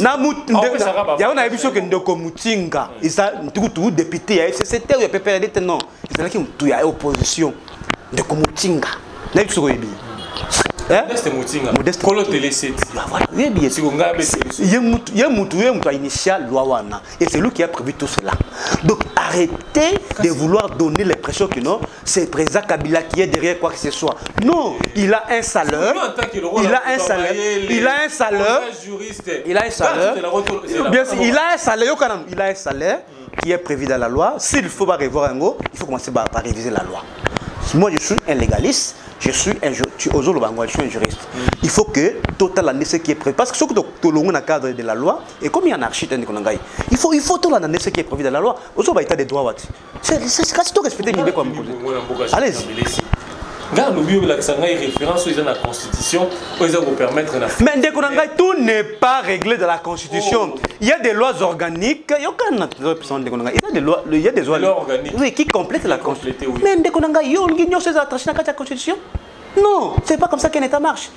y a une émission que Ndeko Mutinga, tout député, il y a SSC ou il y a PPRD, non. C'est là qu'il y a opposition. Ndeko Mutinga. Modeste Mutinga. Modeste Kolo Télé7. Voilà, oui, bien sûr. Il y a initial loi. Et c'est lui qui a prévu tout cela. Donc arrêtez de vouloir donner l'impression que non, c'est président Kabila qui est derrière quoi que ce soit. Non, il a un salaire. Il a un salaire. Il a un salaire. Il a un salaire. Bien sûr, il a un salaire. Il a un salaire qui est prévu dans la loi. S'il faut pas revoir un mot, il faut commencer par réviser la loi. Moi, je suis un légaliste. Je suis un juriste. Il faut que total l'année qui est prévu. Parce que ce que tu as dans le cadre de la loi, et comme il y a un architecte, il faut tout l'année qui est prévu dans la loi. Aussi, il y a des droits. C'est tout respecter l'idée comme allez-y. Regarde le bio, là, ça a une référence dans la Constitution, ils vont permettre la. Mais tout n'est pas réglé dans la Constitution. Il y a des lois organiques. Il y a des lois, organiques. Oui, qui complètent la Constitution. Mais il y a la Constitution. Non, c'est pas comme ça qu'un État marche.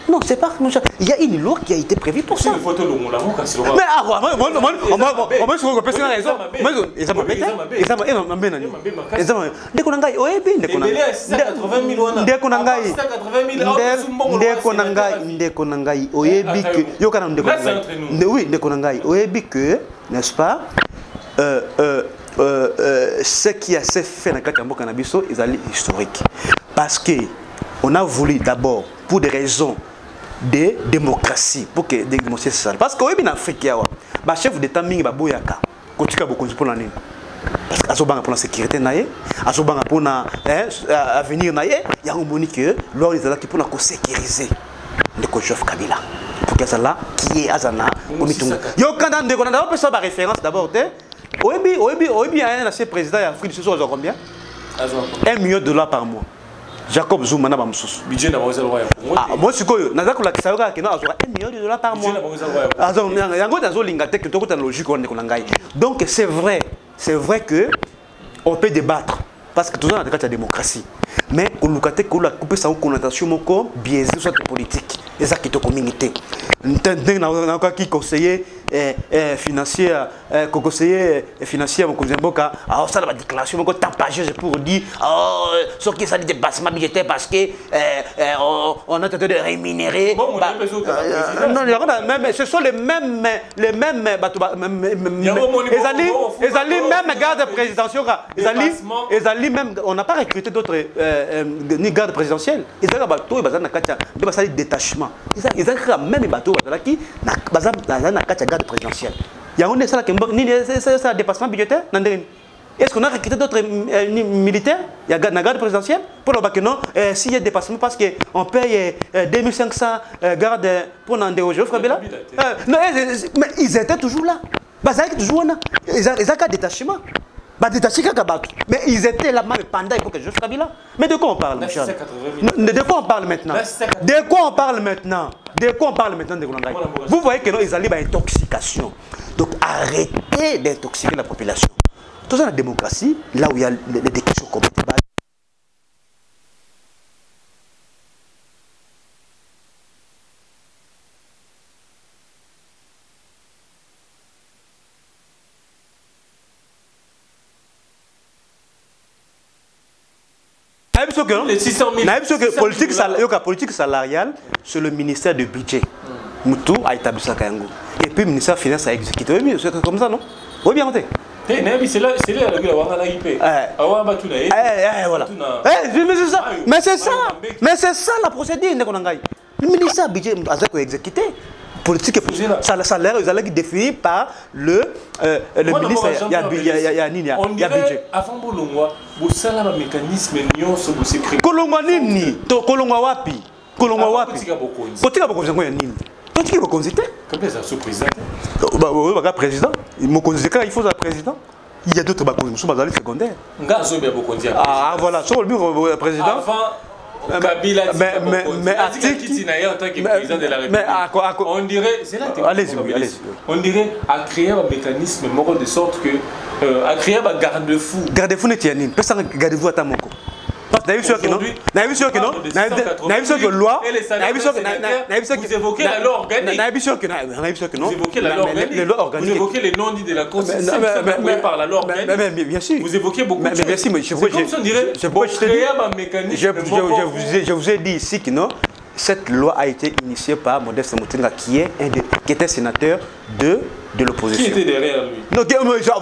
Non, c'est pas comme ça. Il y a une loi qui a été prévue pour ça. Mais n'est-ce pas, ce qui a fait dans le cannabis, ils allaient historique. Parce qu'on a voulu d'abord, pour des raisons de démocratie, pour que des démocraties ça. Parce qu'en Afrique, il y a un chef d'État mingi baboyaka, kotika beaucoup pour l'année. Parce que azoba pour la sécurité naie, azoba pour na avenir naie, il y a un moni que l'or est là qui pour la sécuriser le chef Kabila. Pour que ça là qui est azana omitunga. Yo quand on a on peut faire référence d'abord te. Oebi un ancien président d'Afrique du Sud a combien? $1 million par mois. Jacob Zuma na bamsusu. Budget na boza roya. Ah, moi sikoyo nazakula kisayoka kena azwa $1 million par mois. Azon yango dazo linga te kitoko ta logique on ko ngai. Donc c'est vrai que on peut débattre parce que tout ça dans la démocratie. Mais on lukate ko la couper sa connotation moko biaisé sur la politique. Et ça qui te communauté. N'entend na qui conseiller financier conseiller financier mon Mboka alors ça la déclaration moko tapageuse pour dire ce qui ça des dépassements budgétaires parce que on a tenté de rémunérer non mais ce sont les mêmes les mêmes même gardes présidentiels ils allaient même on n'a pas recruté d'autres ni gardes présidentiels ils allaient bateau ils bazana katia de basali détachement ils allaient même bateau bazala qui bazana katia garde présidentielle. Il y a un ça dépassement budgétaire. Est-ce qu'on a recruté d'autres militaires? Il y a une garde présidentielle pour le bac non. S'il y a dépassement parce qu'on paye 2500 gardes pour n'en déroger au Frabella. Non, mais ils étaient toujours là. Toujours là. Ils ont qu'un détachement. Mais ils étaient là pendant l'époque de Joseph Kabila. Mais de quoi on parle, monsieur? De quoi on parle maintenant? De quoi on parle maintenant? De quoi on parle maintenant de Goulangay? Vous voyez que ils allaient à intoxication. Donc arrêtez d'intoxiquer la population. Tout ça dans la démocratie, là où il y a des questions complètement. Les 600 000. Politique salariale, c'est le ministère du budget. Moutou a établi ça. Et puis le ministère des Finances a exécuté. Oui, c'est comme ça, non? Oui, bien, c'est là, mais c'est ça la procédure. Le ministère du budget a exécuté. Politique salaire, ils allaient définir par le ministre. Il y a budget. Avant Bolongwa, vous savez le mécanisme nion ce vous secret. Kolongwa nini? Kolongwa wapi? Kolongwa wapi? Kotika boko zango ya nini? Kotika boko nzite? Combien ça ce président? Bah président. Mon conseiller il faut un président. Il y a d'autres bakos, nous sommes dans les secondaires. Ngazo bien boko nzia. Ah voilà, sur le bureau président. Kabila mais en tant que président de la République. On dirait, c'est là. Allez-y. On dirait à créer un mécanisme moral de sorte que à créer un garde-fou. Garde-fou n'est pas personne garde-fou à ta moko. Parce que vous évoquez la loi organique. Vous évoquez la loi organique. Vous évoquez les non-dits de la Constitution par la loi organique. Bien sûr. Vous évoquez beaucoup de choses. C'est comme si on dirait créer un mécanisme. Je vous ai dit ici que non. Cette loi a été initiée par Modeste Moutinga qui était sénateur de l'opposition. Qui était derrière lui? Non,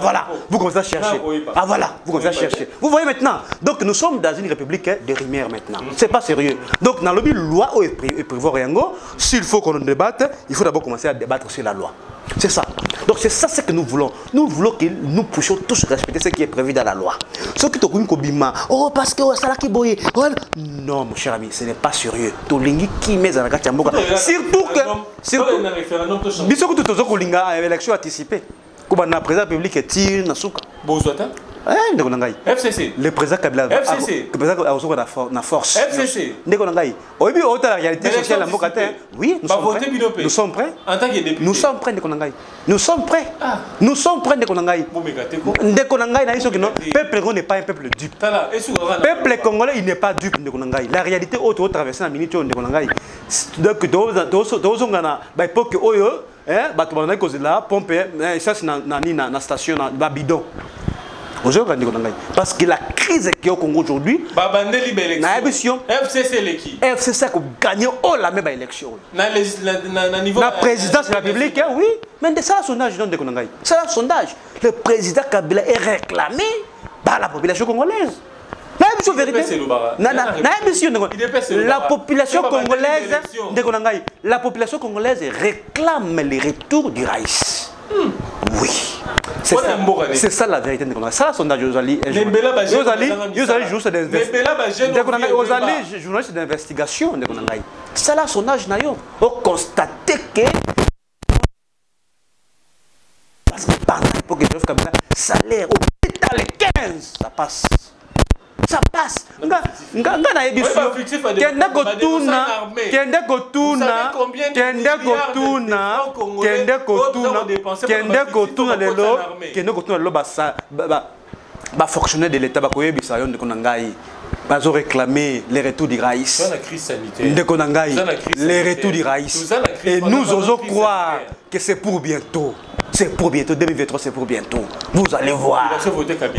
voilà, vous commencez à chercher. Ah voilà, vous commencez à chercher. Vous voyez maintenant. Donc nous sommes dans une république de rivière maintenant. C'est pas sérieux. Donc dans le but loi et prévoir rien. S'il faut qu'on débatte, il faut d'abord commencer à débattre sur la loi. C'est ça. Donc c'est ça ce que nous voulons. Nous voulons que nous puissions tous respecter ce qui est prévu dans la loi. Ce qui est Kobima, oh parce que ça là qui boye. Non mon cher ami, ce n'est pas sérieux. Tolingi qui met dans la carte surtout que élection anticipée. Comme on a président public et tire na souka. Bozwata. FCC. Le président Kabila. FCC. Le président a na force. FCC. Oui, la réalité sociale à Mokata. Oui, nous sommes prêts. Nous sommes prêts. En tant que député. Nous sommes prêts, nous sommes prêts. Nous sommes prêts, peuple n'est pas un peuple dupe. Peuple congolais, il n'est pas dupe. La réalité autre traverser la minute de Konangai. Donc, à l'époque, pompe, ça c'est na station, na bidon. Parce que la crise qui est au Congo aujourd'hui, FCC l'équipe. FCC a gagné la même élection. La présidence de la République, oui. Mais c'est ça le sondage. C'est un sondage. Le président Kabila est réclamé par la population congolaise. La population congolaise réclame le retour du Raïs. Oui. C'est ça la vérité. Ça, le sondage, journaliste d'investigation. C'est là sondage. On constate que parce que pendant l'époque de Joseph Kabila, salaire au pétale 15, ça passe. Ça passe. Fonctionnaire de l'État, ils ont réclamé les retours du Raïs. Les retours du Raïs. Et nous osons croire que c'est pour bientôt. C'est pour bientôt. 2023, c'est pour bientôt. Vous allez voir.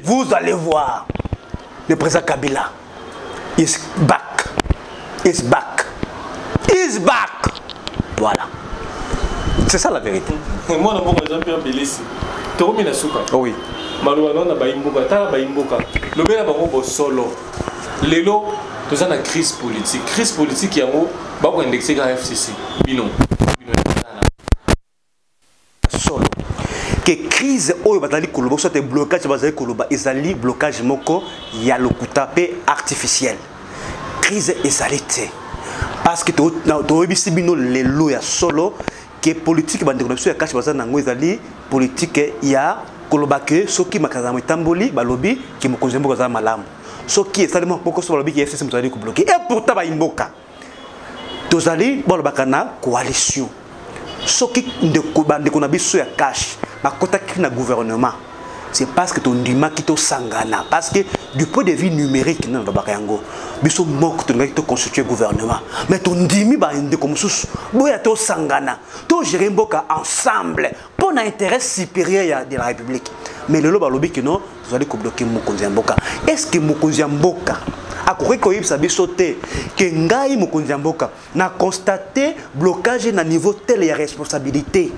Vous allez voir. Le président Kabila is back. Is back. Is back. Voilà. C'est ça la vérité. Moi, je suis Jean-Pierre Bélissi. Oui. Malouano na baimboka, tala baimboka. Le bela bango solo. Lelo, tout ça na crise politique. Crise politique yango ba ko indexer ka FCC. Bino. Solo. Que crise oyo bazali koloba soit blocage bazali koloba ezali blocage moko ya lokuta pe artificiel. Crise ezali te. Parce que to ebisi bino lelo ya solo que politique bande connexion ya cache bazali nango ezali politique ya koloba ke soki makazamo tamboli balobi ki mokonzi mboka za malamu. Soki esalema poko so balobi ki FCC mozali ko bloquer et pourtant ba imboka. Tozali bolobaka na coalition. Soki ndeko na biso ya cash bakota ki na gouvernement, c'est parce que ton ndima ki to sangana, parce que du point de vue numérique na babaka yango biso moko to ngaki to constituer gouvernement, mais ton ndimi ba ndeko mususu boya to sangana to gérer mboka ensemble pour un intérêt supérieur de la République. Mais le loba lobi que non, vous allez bloquer mokonzi mboka. Est-ce que mokonzi mboka akoki koyebisa biso te que ngai mokonzi mboka na constaté blocage na niveau tel ya responsabilité?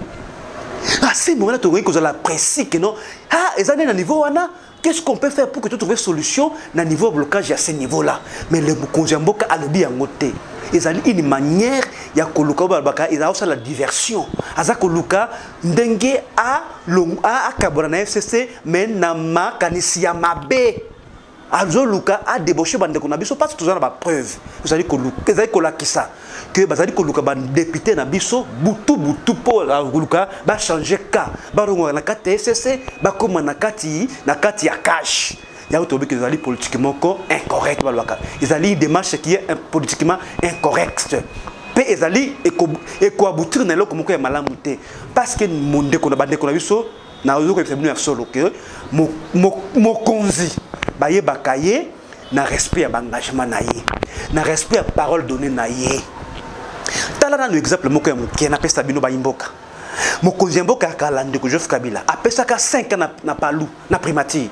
À ce moment-là, tu vois la précis que non. Ah, et ça à niveau wana. Qu'est-ce qu'on peut faire pour que tu trouves solution na niveau blocage à ce niveau-là? Mais le Konjamboka a le bien noté. Ils ont une manière ya koluka balbaka ils ont la diversion. Aza koluka ndenge a kabona na FCC mais na makanisia mabe. Azo luka a débauché bande ko na biso parce que tous on a ba preuve. Vous allez koluka, vous allez kolakisa que bazali koluka ba député na biso butu pour koluka ba changer cas. Ba rongo na kati FCC ba koma na kati ya cash. Il y a autre chose qui politiquement incorrect. Ils ont une démarche qui est politiquement incorrecte. Et ils ont aboutir dans le malamouté. Parce que mon déconné, na ozo ko ebisabino ya solo que mokonzi baye bakaye na respect ya engagement na ye na respect ya parole donnée na ye. Tala na exemple moko ya moké na pesa bino ba imboka mokonzi mboka kalande ko Joseph Kabila apesa ka 5 ans na palu na primature.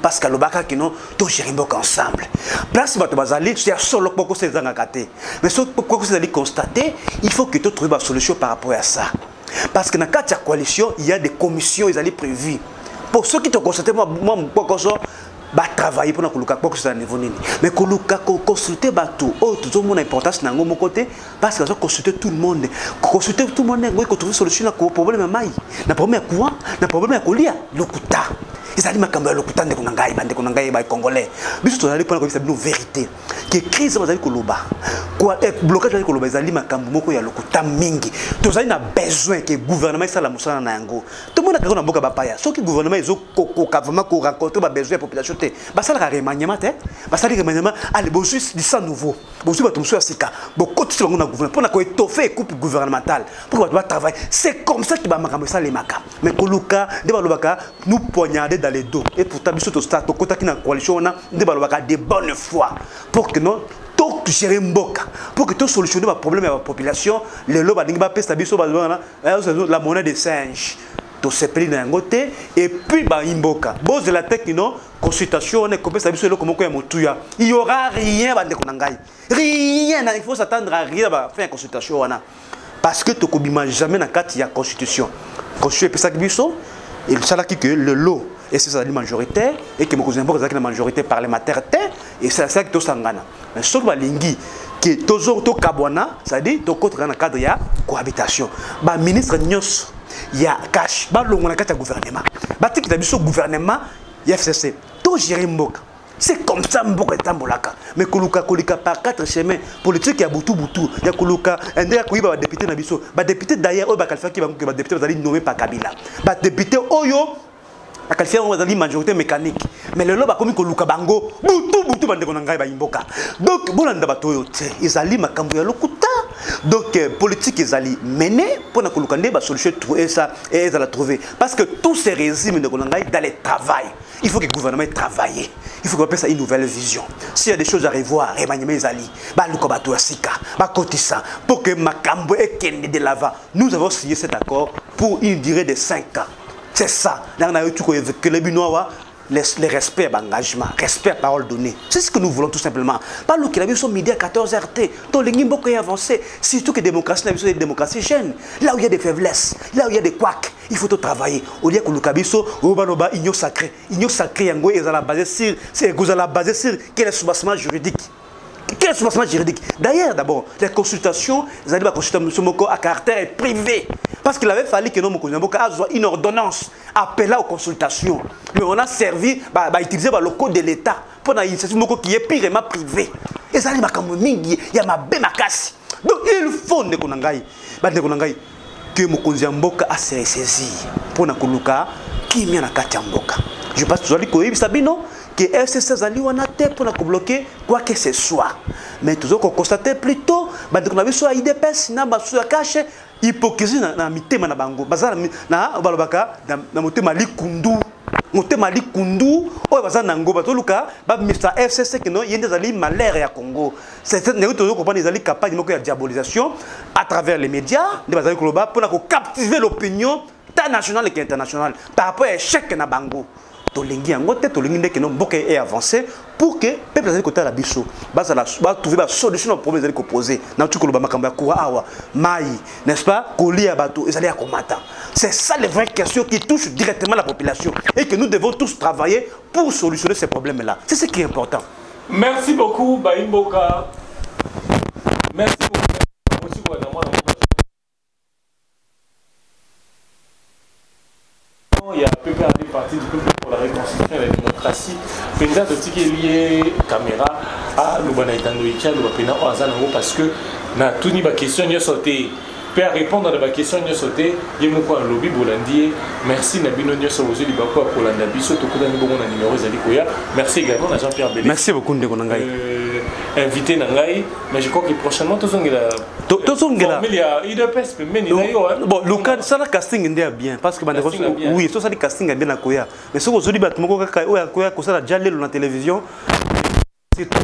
Parce que le baka qui non, tout gérimboka ensemble. Place bato bazali, c'est solo pour que ces angakate. Mais ce pour que vous allez constater, il faut que tu trouves une solution par rapport à ça. Parce que dans la coalition, il y a des commissions, ils allaient prévues. Pour ceux qui te constatent, moi, pourquoi ça va travailler pour que ça niveau nini. Mais que consulter bateau, oh, tout le monde a importance dans mon côté, parce que ça consulter tout le monde. Consulter tout le monde, oui, qu'on trouve une solution à problème maï. Na problème quoi? Na problème à colia, le kuta. ezali makambo ya lokuta ndeko na ngai ba congolais biso tozali pona ko bisa bino vérité que crise bazali koloba quoi blocage bazali koloba ezali makambo moko ya lokuta mingi tozali na besoin que gouvernement sala musana na yango to mona kako na mboka bapaya soki gouvernement ezo kokoka vraiment ko rencontrer ba besoin ya population te basala ka remaniement te basali remaniement allez bozui du sang nouveau bozui bato muso ya sika bokotisi bango na gouvernement pona ko étoffer coupe gouvernementale pour que ba travailler c'est comme ça que ba makambo ça les maka mais koluka de balobaka nous poignarder dans les dos et pourtant biso to start to kotaki na coalition na de balobaka de bonne foi pour que non tout gérer mboka pour que tout solutionner le problème de la population les loba ningi ba pesa biso ba la monnaie de singe to sepeli na ngote et puis ba imboka boss de la tech non consultation on est compé biso eloko moko ya motuya il y aura rien ba ndeko na ngai rien il faut s'attendre à rien ba faire consultation wana parce que to kobima jamais na kati ya constitution constitution pesa biso et le salaki que le lot et c'est ça la majoritaire et que beaucoup d'imports la majorité parlementaire et c'est ça que tout sangana mais sur la lingi que toujours to kabwana ça dit to contre dans cadre ya cohabitation ba ministre nyos ya cash ba longo na kati ya gouvernement ba tiki da biso gouvernement ya FCC to gérer mboka c'est comme ça mboka tambolaka mais koluka kolika par quatre chemins politique ya butu ya koluka ndeka koyiba ba député na biso ba député d'ailleurs o ba qualifié ba député bazali nommé par Kabila ba député oyo la qualification dans la majorité mécanique mais le loba comme koluka bango butu bandeko na ngai ba imboka donc bolanda bato yo te ezali makambo ya lokuta donc politique ezali mené pour na koluka nde ba solution trouver ça et ezala trouver parce que tous ces régimes de na ngai dans le travail il faut que le gouvernement travaille il faut qu'on appelle ça une nouvelle vision s'il y a des choses à revoir remaniement ezali ba luka bato ya sika ba kotisa pour que makambo ekende de l'avant nous avons signé cet accord pour une durée de 5 ans. C'est ça. Que les Binois, le respect d'engagement, respect parole donnée. C'est ce que nous voulons tout simplement. Pas le qu'il a vu son midi à 14h. Tout le monde est avancé. Surtout que la démocratie, c'est une démocratie jeune. Là où il y a des faiblesses, là où il y a des couacs, il faut tout travailler. Au lieu que le cabisso, il y a sacré. Il y a sacré, il y a basé sur quel est le soubassement juridique. Quel est ce soubassement juridique? D'ailleurs, d'abord, les consultations, les consultations à caractère privé. Parce qu'il avait fallu que nous ayons une ordonnance appelant aux consultations. Mais on a servi à utiliser le code de l'État pour une initiative qui est purement privée. Et ça, il y a ma bémakasi. Donc il faut que Mokonzi Mboka a saisi pour Nakuluka qui vient à Katiamboka. Je pense que vous allez dire Sabino que FCC Zali wana te pour bloquer quoi que ce soit. Mais toujours qu'on constate plutôt qu'on a vu sur IDPS na basu ya cache hypocrisie na mitema na bango bazala na balobaka na motema likundu motema likundu oyo bazana ngo batoluka ba Mr FCC que non yende zali malheur ya Congo c'est ne toujours comprendre les ali campagne moko ya diabolisation à travers les médias de bazali koloba pour captiver l'opinion tant nationale qu'internationale par rapport à échec na bango. Tolingi angote tolingi ndeke no mboka est avancé pour que peuple azali côté la biso ba trouver la solution au problème azali poser na tout koloba makambo ya kuwa awa mai n'est-ce pas kolia bato ezali ya komata c'est ça les vraies questions qui touchent directement la population et que nous devons tous travailler pour solutionner ces problèmes là c'est ce qui est important. Merci beaucoup Baimboka. Merci beaucoup. Il y a PPRD parti du peuple pour la reconstruction et la démocratie. Président de Tiki lié caméra à Lubana Itandoïkia, Lubapena Oazanango parce que na tout ni ba question n'y a sauté. Peut répondre à la question n'y a sauté. Yemoko un lobby Bolandier. Merci Nabino n'y a sauté du Bako pour la Nabiso. Tokuda Nibon a numéro Zalikoya. Merci également à Jean-Pierre Bélé. Merci beaucoup Ndekonangai. Invité Nangai, mais je crois que prochainement tout il y a IDPS mais bon le ça la casting est bien parce que oui ça le casting est bien à Koya mais ce que vous dites moko kaka oya Koya ko ça la jalé na télévision c'est tout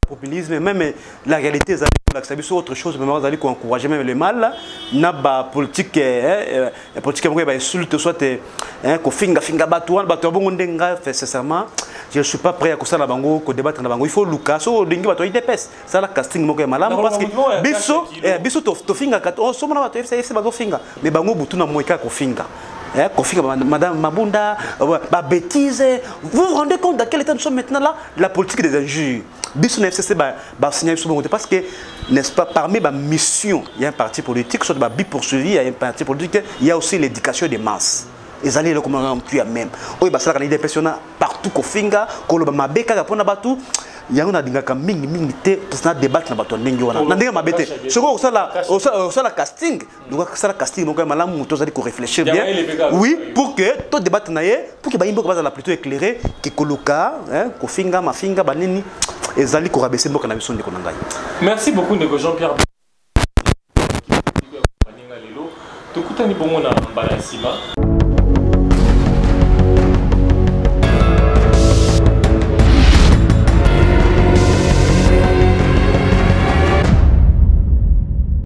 populisme même la réalité ça c'est autre chose mais on va encourager même le mal na ba politique politique ba insulte soit ko finga bato bongo ndenga sincèrement je ne suis pas prêt à ça la bango ko débattre na bango il faut Lucas so dingi bato IDPS ça la casting moko ya malamu parce que biso to finga kat on so mona bato FCC bato finga mais bango butu na moika ko finga Madame Mabunda, bêtise. Vous vous rendez compte dans quel état nous sommes maintenant là? La politique des injures. Parce que, n'est-ce pas, parmi les missions, il y a un parti politique, soit bi poursuivi, il y a un parti politique, il y a aussi l'éducation des masses. ezali le comme tu même oyo basala kana idée persona partout ko finga ko lo mabeka ka pona batu yango na dingaka mingi te na débat na bato ndenge wana na ndenge mabete soko osala casting donc osala casting donc malamu to zali ko réfléchir bien oui pour que to débat na ye pour que ba imboka bazala plutôt éclairé ki koluka hein ko finga mafinga banini ezali ko rabaisser mboka na biso ndeko na ngai. Merci beaucoup ndeko Jean-Pierre. Tukutani bongo na mbala sima.